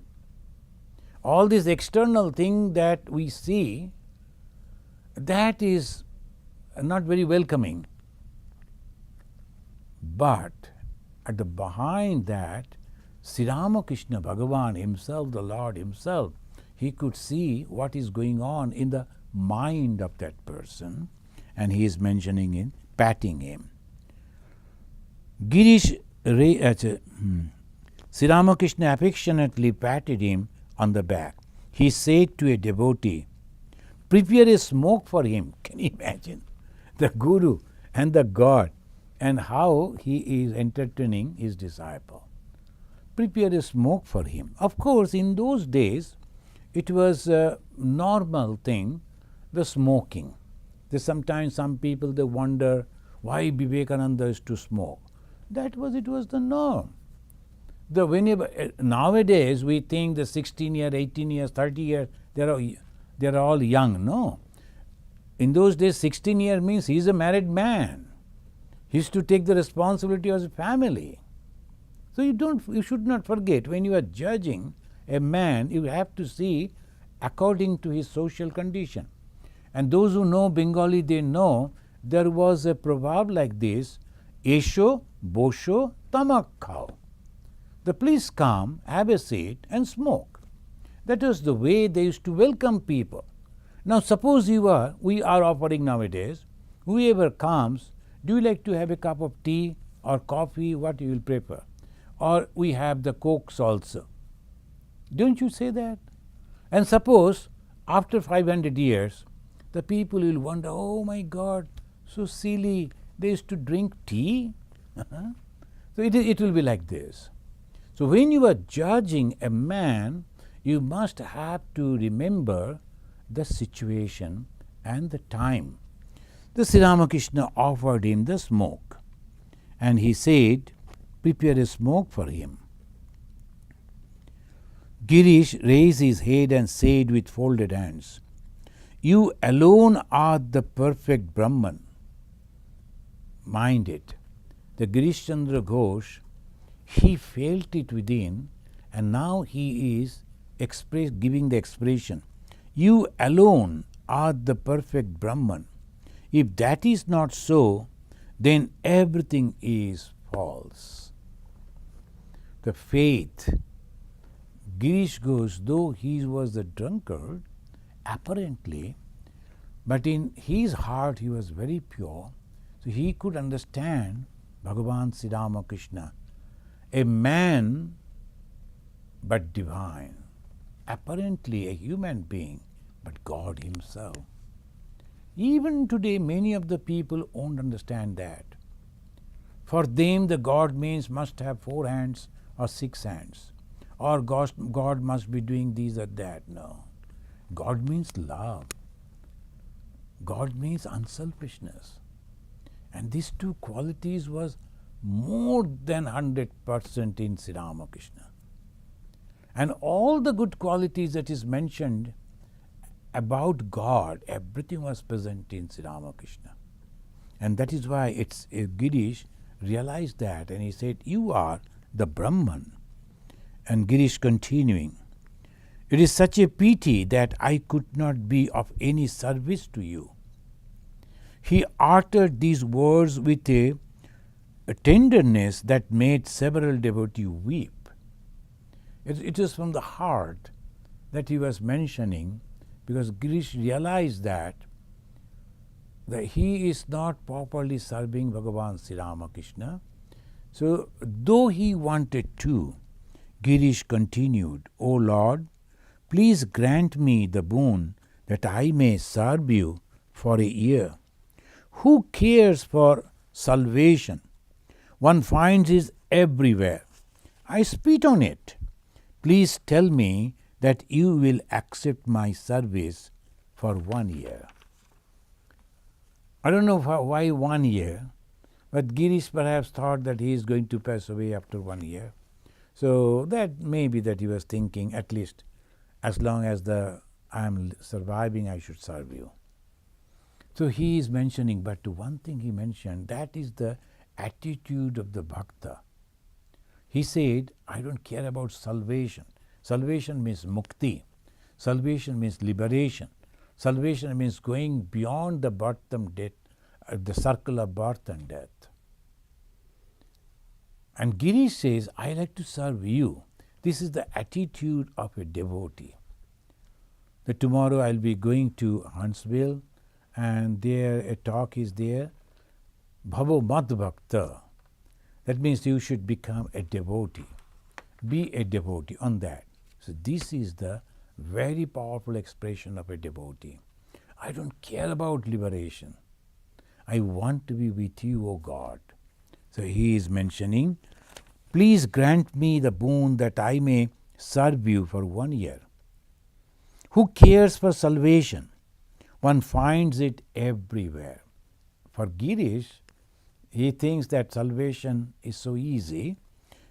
All this external thing that we see, that is not very welcoming. But at the behind that, Sri Ramakrishna Bhagavan himself, the Lord himself, he could see what is going on in the mind of that person, and he is mentioning in patting him. Sri Ramakrishna affectionately patted him on the back. He said to a devotee, prepare a smoke for him. Can you imagine? The Guru and the God and how he is entertaining his disciple. Prepare a smoke for him. Of course, in those days, it was a normal thing, the smoking. Sometimes some people, they wonder why Vivekananda is to smoke. It was the norm. Nowadays, we think the 16 years, 18 years, 30 years, they are all young. No. In those days, 16 years means he is a married man. He is to take the responsibility of his family. So you should not forget, when you are judging a man, you have to see according to his social condition. And those who know Bengali, they know there was a proverb like this, Esho, Bosho, Tamak khao. Please come, have a seat and smoke. That was the way they used to welcome people. Now suppose we are offering nowadays, whoever comes, do you like to have a cup of tea or coffee, what you will prefer? Or we have the cokes also. Don't you say that? And suppose after 500 years, the people will wonder, oh my God, so silly, they used to drink tea? So it will be like this. So when you are judging a man, you must have to remember the situation and the time. The Sri Ramakrishna offered him the smoke, and he said, prepare a smoke for him. Girish raised his head and said with folded hands, you alone are the perfect Brahman. Mind it, the Girish Chandra Ghosh, he felt it within, and now he is giving the expression, you alone are the perfect Brahman. If that is not so, then everything is false. The faith, Girish goes, though he was a drunkard, apparently, but in his heart he was very pure, so he could understand Bhagavan Sri Ramakrishna, a man but divine, apparently a human being, but God himself. Even today, many of the people won't understand that. For them, the God means must have 4 hands or 6 hands, or God must be doing this or that. No. God means love. God means unselfishness. And these two qualities was more than 100% in Sri Ramakrishna. And all the good qualities that is mentioned about God, everything was present in Sri Ramakrishna. And that is why Girish realized that, and he said, you are the Brahman. And Girish continuing, it is such a pity that I could not be of any service to you. He uttered these words with a tenderness that made several devotees weep. It is from the heart that he was mentioning, because Girish realized that he is not properly serving Bhagavan Sri Ramakrishna. So, though he wanted to, Girish continued, O Lord, please grant me the boon that I may serve you for a year. Who cares for salvation? One finds it everywhere. I spit on it. Please tell me that you will accept my service for 1 year. I don't know why 1 year, but Girish perhaps thought that he is going to pass away after 1 year. So that may be that he was thinking, at least as long as I am surviving, I should serve you. So he is mentioning, but one thing he mentioned, that is the attitude of the bhakta. He said, I don't care about salvation. Salvation means mukti. Salvation means liberation. Salvation means going beyond the birth and death, the circle of birth and death. And Girish says, I like to serve you. This is the attitude of a devotee. That tomorrow I'll be going to Huntsville, and there a talk is there, Bhavo Mad Bhakta. That means you should become a devotee. Be a devotee on that. So this is the very powerful expression of a devotee. I don't care about liberation. I want to be with you, O God. So he is mentioning, please grant me the boon that I may serve you for 1 year. Who cares for salvation? One finds it everywhere. For Girish, he thinks that salvation is so easy,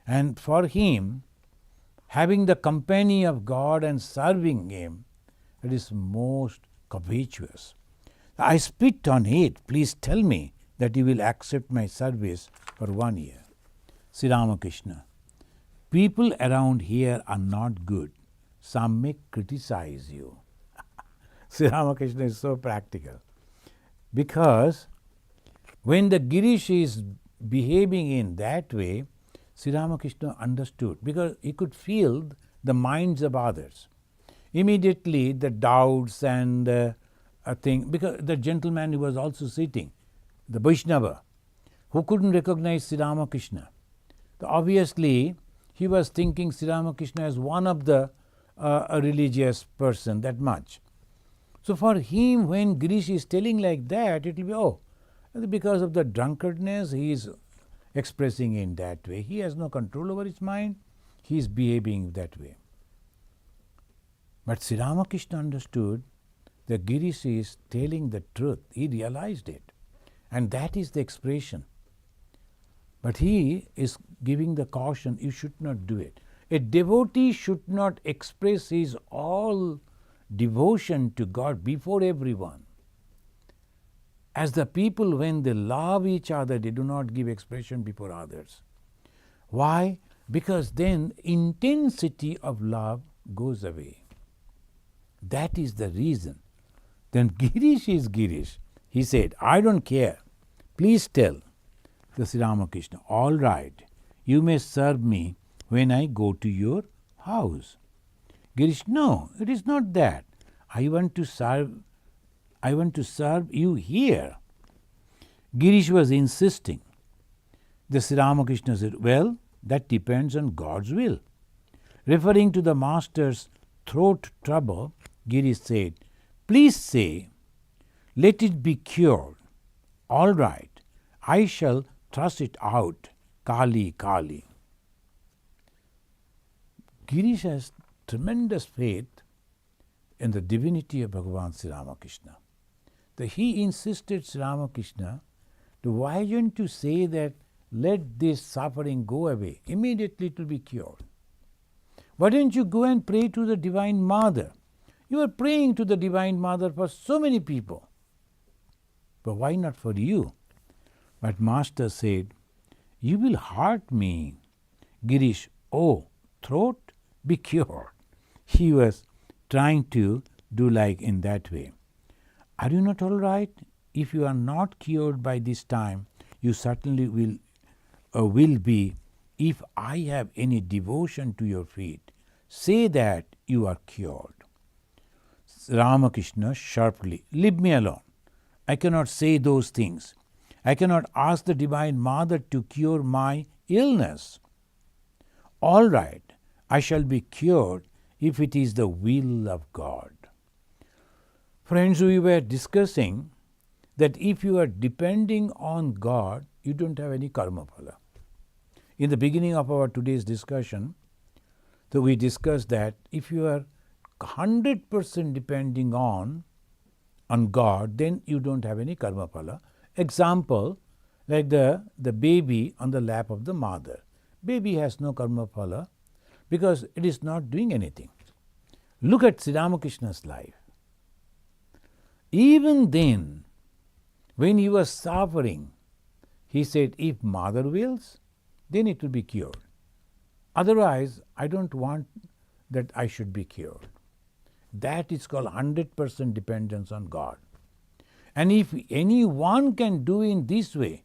and for him, having the company of God and serving Him, it is most covetous. I spit on it. Please tell me that you will accept my service for 1 year. Sri Ramakrishna, people around here are not good. Some may criticize you. Sri Ramakrishna is so practical. Because when the Girish is behaving in that way, Sri Ramakrishna understood, because he could feel the minds of others. Immediately the doubts and a thing, because the gentleman who was also sitting, the Vaishnava, who couldn't recognize Sri Ramakrishna. So obviously, he was thinking Sri Ramakrishna as one of the a religious person, that much. So for him, when Girish is telling like that, it will be, because of the drunkardness, he is expressing in that way. He has no control over his mind. He is behaving that way. But Sri Ramakrishna understood the Girish is telling the truth. He realized it. And that is the expression. But he is giving the caution, you should not do it. A devotee should not express his all devotion to God before everyone. As the people, when they love each other, they do not give expression before others. Why? Because then intensity of love goes away. That is the reason. Then Girish is Girish. He said, I don't care. Please tell the Sri Ramakrishna, all right, you may serve me when I go to your house. Girish, no, it is not that. I want to serve you here. Girish was insisting. The Sri Ramakrishna said, well, that depends on God's will. Referring to the master's throat trouble, Girish said, please say, let it be cured. All right, I shall thrust it out, Kali, Kali. Girish has tremendous faith in the divinity of Bhagavan Sri Ramakrishna. He insisted, Sri Ramakrishna, why don't you say that let this suffering go away, immediately it will be cured. Why don't you go and pray to the Divine Mother? You are praying to the Divine Mother for so many people. But why not for you? But Master said, you will hurt me. Girish, oh, throat, be cured. He was trying to do like in that way. Are you not all right? If you are not cured by this time, you certainly will be. If I have any devotion to your feet, say that you are cured. Ramakrishna sharply, leave me alone. I cannot say those things. I cannot ask the Divine Mother to cure my illness. All right, I shall be cured if it is the will of God. Friends, we were discussing that if you are depending on God, you don't have any karma phala. In the beginning of our today's discussion, so we discussed that if you are 100% depending on God, then you don't have any karma phala. Example, like the baby on the lap of the mother. Baby has no karma phala because it is not doing anything. Look at Sri Ramakrishna's life. Even then, when he was suffering, he said, if mother wills, then it will be cured. Otherwise, I don't want that I should be cured. That is called 100% dependence on God. And if anyone can do in this way,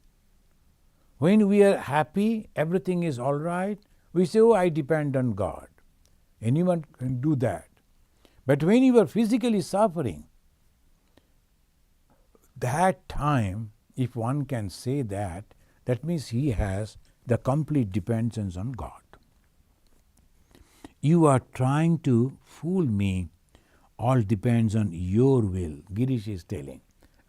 when we are happy, everything is all right, we say, oh, I depend on God. Anyone can do that. But when you are physically suffering, that time, if one can say that, that means he has the complete dependence on God. You are trying to fool me. All depends on your will, Girish is telling.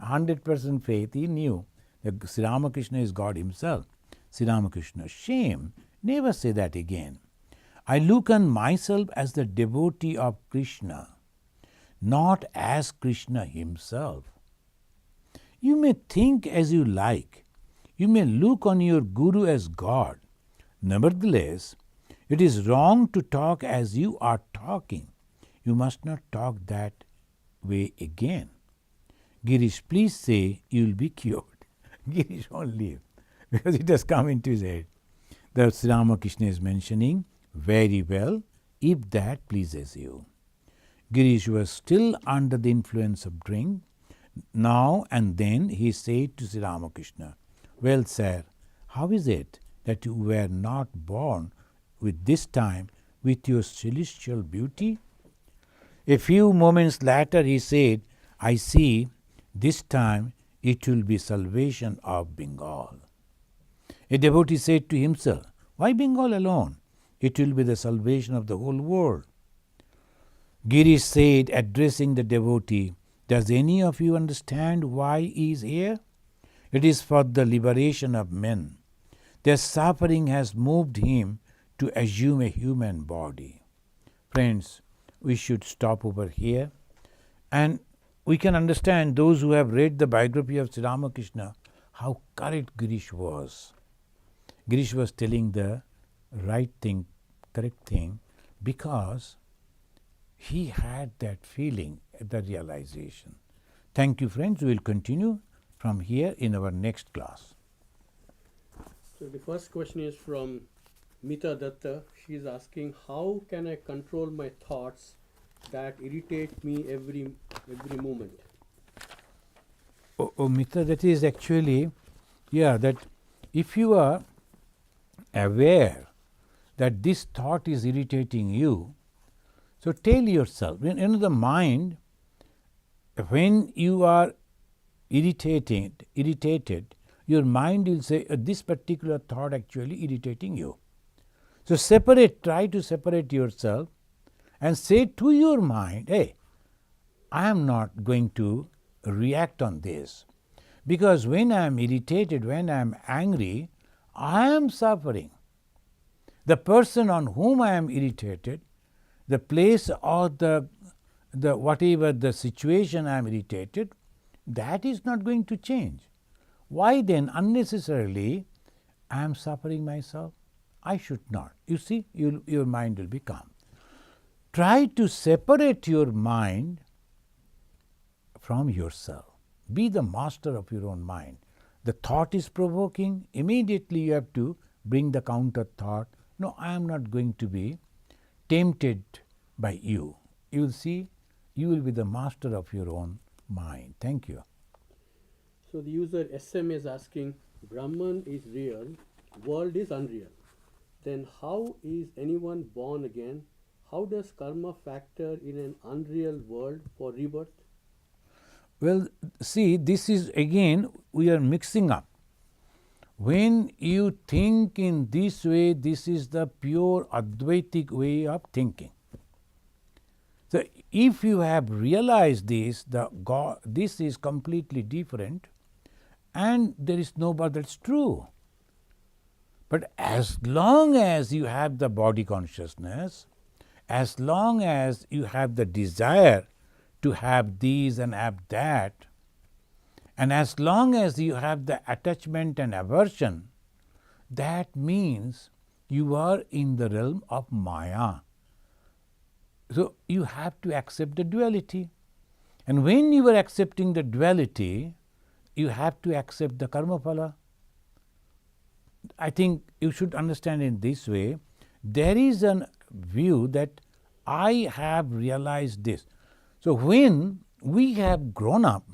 100% faith, he knew that Sri Ramakrishna is God himself. Sri Ramakrishna, shame, never say that again. I look on myself as the devotee of Krishna, not as Krishna himself. You may think as you like. You may look on your Guru as God. Nevertheless, it is wrong to talk as you are talking. You must not talk that way again. Girish, please say you will be cured. Girish won't leave because it has come into his head. The Sri Ramakrishna is mentioning, very well, if that pleases you. Girish was still under the influence of drink. Now and then he said to Sri Ramakrishna, well, sir, how is it that you were not born with this time with your celestial beauty? A few moments later he said, I see, this time it will be salvation of Bengal. A devotee said to himself, why Bengal alone? It will be the salvation of the whole world. Girish said, addressing the devotee, does any of you understand why he is here? It is for the liberation of men. Their suffering has moved him to assume a human body. Friends, we should stop over here. And we can understand, those who have read the biography of Sri Ramakrishna, how correct Girish was. Girish was telling the right thing, correct thing, because he had that feeling, the realization. Thank you, friends. We will continue from here in our next class. So the first question is from Mita Datta. She is asking, how can I control my thoughts that irritate me every moment? Oh, Mitra, that is actually, that if you are aware that this thought is irritating you, so tell yourself, the mind, when you are irritated, your mind will say, this particular thought actually irritating you. So try to separate yourself and say to your mind, hey, I am not going to react on this, because when I am irritated, when I am angry, I am suffering. The person on whom I am irritated, the place or the whatever the situation I am irritated, that is not going to change. Why then unnecessarily I am suffering myself? I should not. You see, your mind will be calm. Try to separate your mind from yourself. Be the master of your own mind. The thought is provoking, immediately you have to bring the counter thought. No, I am not going to be tempted by you. You will see, you will be the master of your own mind. Thank you. So the user SM is asking, Brahman is real, world is unreal. Then how is anyone born again? How does karma factor in an unreal world for rebirth? Well, see, this is again, we are mixing up. When you think in this way, this is the pure Advaitic way of thinking. So if you have realized this, this is completely different, and there is no but that's true. But as long as you have the body consciousness, as long as you have the desire to have these and have that, and as long as you have the attachment and aversion, that means you are in the realm of Maya. So you have to accept the duality. And when you are accepting the duality, you have to accept the karma phala. I think you should understand in this way. There is a view that I have realized this. So when we have grown up,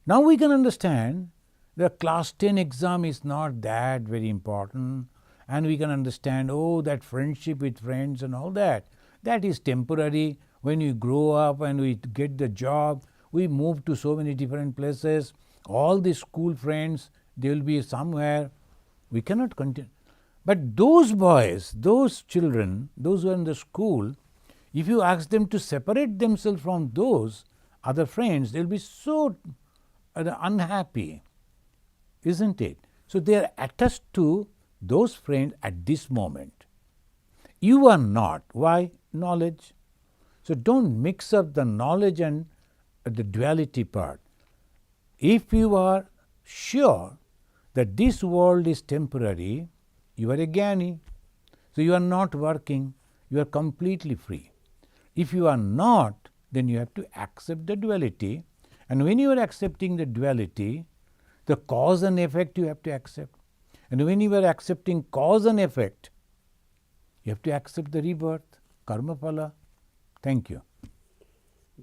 now we can understand the class 10 exam is not that very important, and we can understand, that friendship with friends and all that, that is temporary. When we grow up and we get the job, we move to so many different places. All the school friends, they will be somewhere. We cannot continue. But those boys, those children, those who are in the school, if you ask them to separate themselves from those other friends, they will be so unhappy, isn't it? So they are attached to those friends at this moment. You are not. Why? Knowledge. So don't mix up the knowledge and the duality part. If you are sure that this world is temporary, you are a jnani. So you are not working, you are completely free. If you are not, then you have to accept the duality. And when you are accepting the duality, the cause and effect you have to accept. And when you are accepting cause and effect, you have to accept the rebirth, karma phala. Thank you.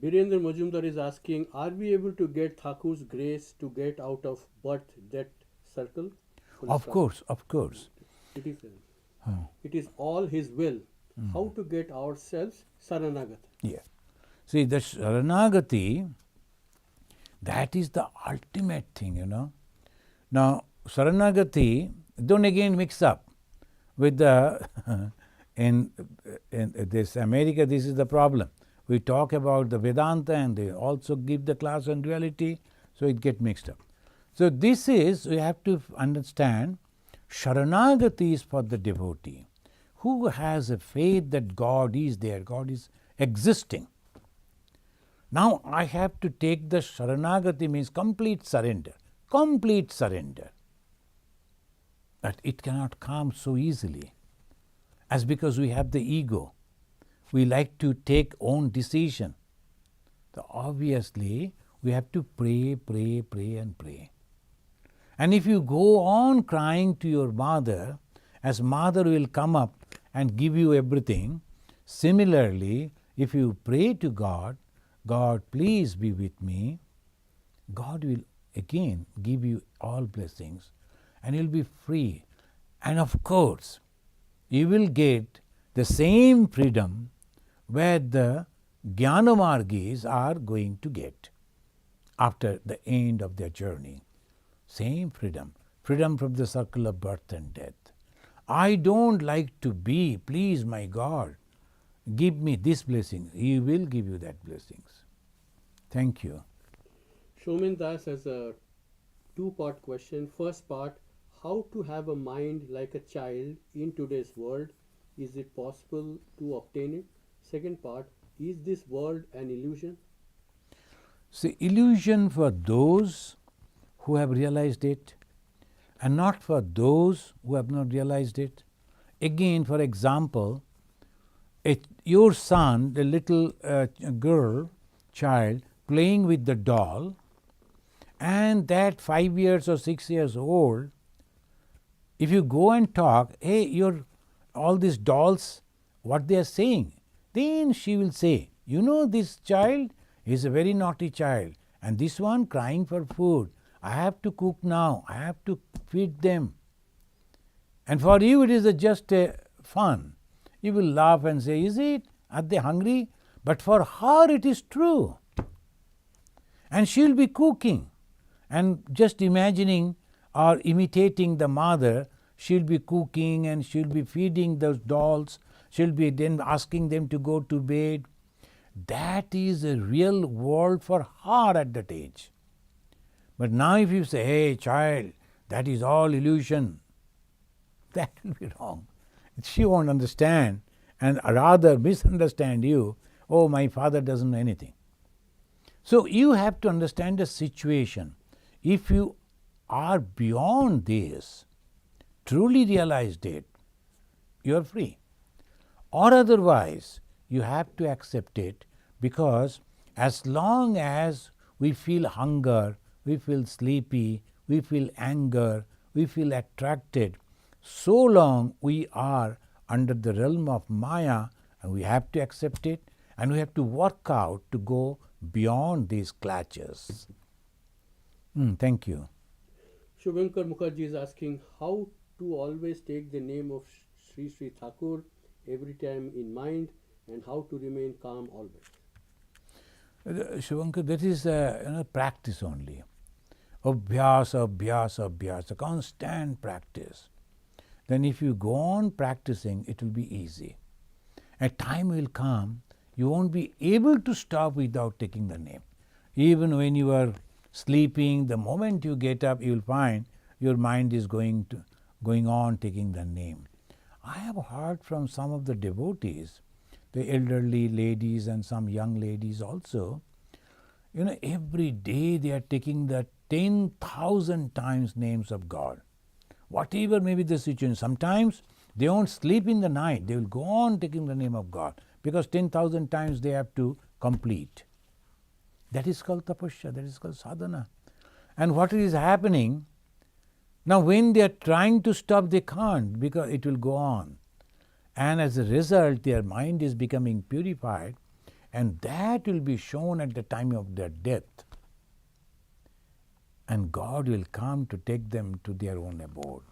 Birendra Majumdar is asking, are we able to get Thakur's grace to get out of birth, death circle? Of course. It is all his will. How to get ourselves Saranagati? Yeah. See, the Saranagati, that is the ultimate thing, Now, Saranagati, don't again mix up with the, in this America, this is the problem. We talk about the Vedanta and they also give the class on duality, so it gets mixed up. So this is, we have to understand, Sharanagati is for the devotee who has a faith that God is there, God is existing. Now I have to take the Sharanagati, means complete surrender. Complete surrender. But it cannot come so easily, as because we have the ego. We like to take own decision. So obviously, we have to pray, pray, pray and pray. And if you go on crying to your mother, as mother will come up and give you everything, similarly, if you pray to God, God, please be with me, God will again give you all blessings and you'll be free. And of course, you will get the same freedom where the Jnanamargis are going to get after the end of their journey. Same freedom. Freedom from the circle of birth and death. I don't like to be, please my God, give me this blessing. He will give you that blessings. Thank you. Shomin Das has a two-part question. First part, how to have a mind like a child in today's world? Is it possible to obtain it? Second part, is this world an illusion? See, illusion for those who have realized it and not for those who have not realized it. Again, for example, your son, the little girl, child, playing with the doll, and that 5 years or 6 years old, if you go and talk, hey, all these dolls, what they are saying, then she will say, you know, this child is a very naughty child, and this one crying for food. I have to cook now, I have to feed them. And for you it is just a fun. You will laugh and say, is it? Are they hungry? But for her it is true. And she will be cooking and just imagining or imitating the mother. She will be cooking and she will be feeding those dolls. She will be then asking them to go to bed. That is a real world for her at that age. But now if you say, hey child, that is all illusion, that will be wrong. She won't understand and rather misunderstand you. Oh, my father doesn't know anything. So you have to understand the situation. If you are beyond this, truly realized it, you are free. Or otherwise, you have to accept it, because as long as we feel hunger, we feel sleepy, we feel anger, we feel attracted, so long we are under the realm of Maya, and we have to accept it, and we have to work out to go beyond these clutches. Thank you. Shubhankar Mukherjee is asking how to always take the name of Sri Sri Thakur every time in mind, and how to remain calm always. Shubhankar, that is practice only. Abhyasa, abhyasa, abhyasa, constant practice. Then if you go on practicing, it will be easy. A time will come, you won't be able to stop without taking the name. Even when you are sleeping, the moment you get up, you will find your mind is going on taking the name. I have heard from some of the devotees, the elderly ladies and some young ladies also, every day they are taking the 10,000 times names of God. Whatever may be the situation, sometimes they won't sleep in the night, they will go on taking the name of God, because 10,000 times they have to complete. That is called tapasya, that is called sadhana. And what is happening, now when they are trying to stop, they can't, because it will go on. And as a result, their mind is becoming purified, and that will be shown at the time of their death. And God will come to take them to their own abode.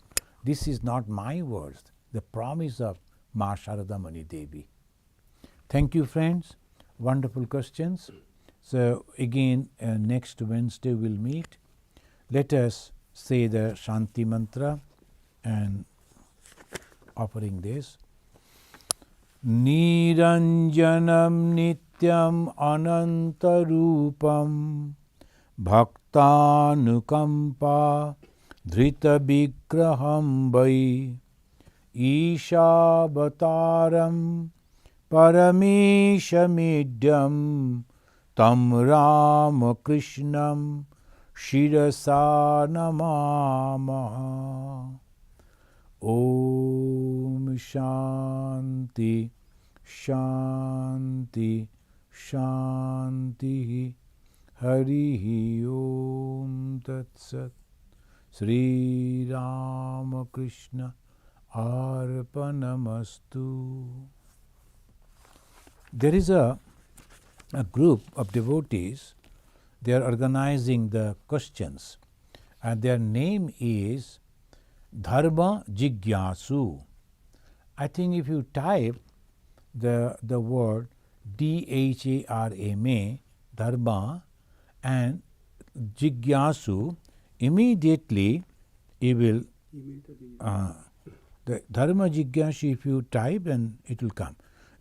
This is not my words, the promise of Ma Sharada Mani Devi. Thank you, friends. Wonderful questions. So again, next Wednesday we'll meet. Let us say the Shanti Mantra and offering this. Niranjanam nityam anantarupam bhaktanukampa dhrita vigraham vai Ishabataram parameshamidhyam Tam Ramakrishnam Shirasa Namamaha. Om Shanti Shanti Shanti Hari Om Tat Sat. Sri Ramakrishna Arpanamastu. There is a group of devotees. They are organizing the questions, and their name is Dharma Jigyasu. I think if you type the word Dharma, Dharma, and Jigyasu, immediately it will the Dharma Jigyasu, if you type, then it will come.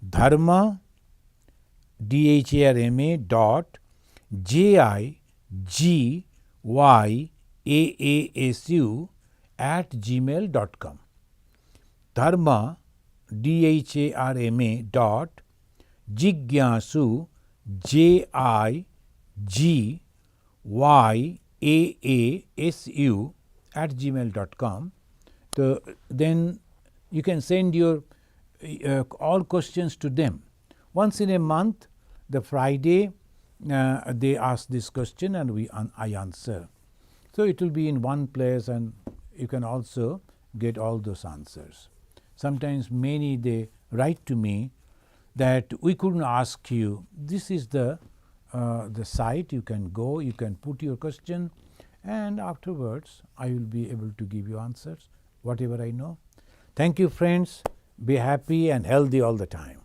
Dharma Dharma dot JIGYAASU at gmail.com. Dharma Dharma dot Jigyasu JIGYAASU at gmail.com. So then you can send your all questions to them. Once in a month, the Friday, they ask this question and I answer. So it will be in one place, and you can also get all those answers. Sometimes many they write to me that we couldn't ask you. This is the site. You can go, you can put your question, and afterwards I will be able to give you answers, whatever I know. Thank you, friends. Be happy and healthy all the time.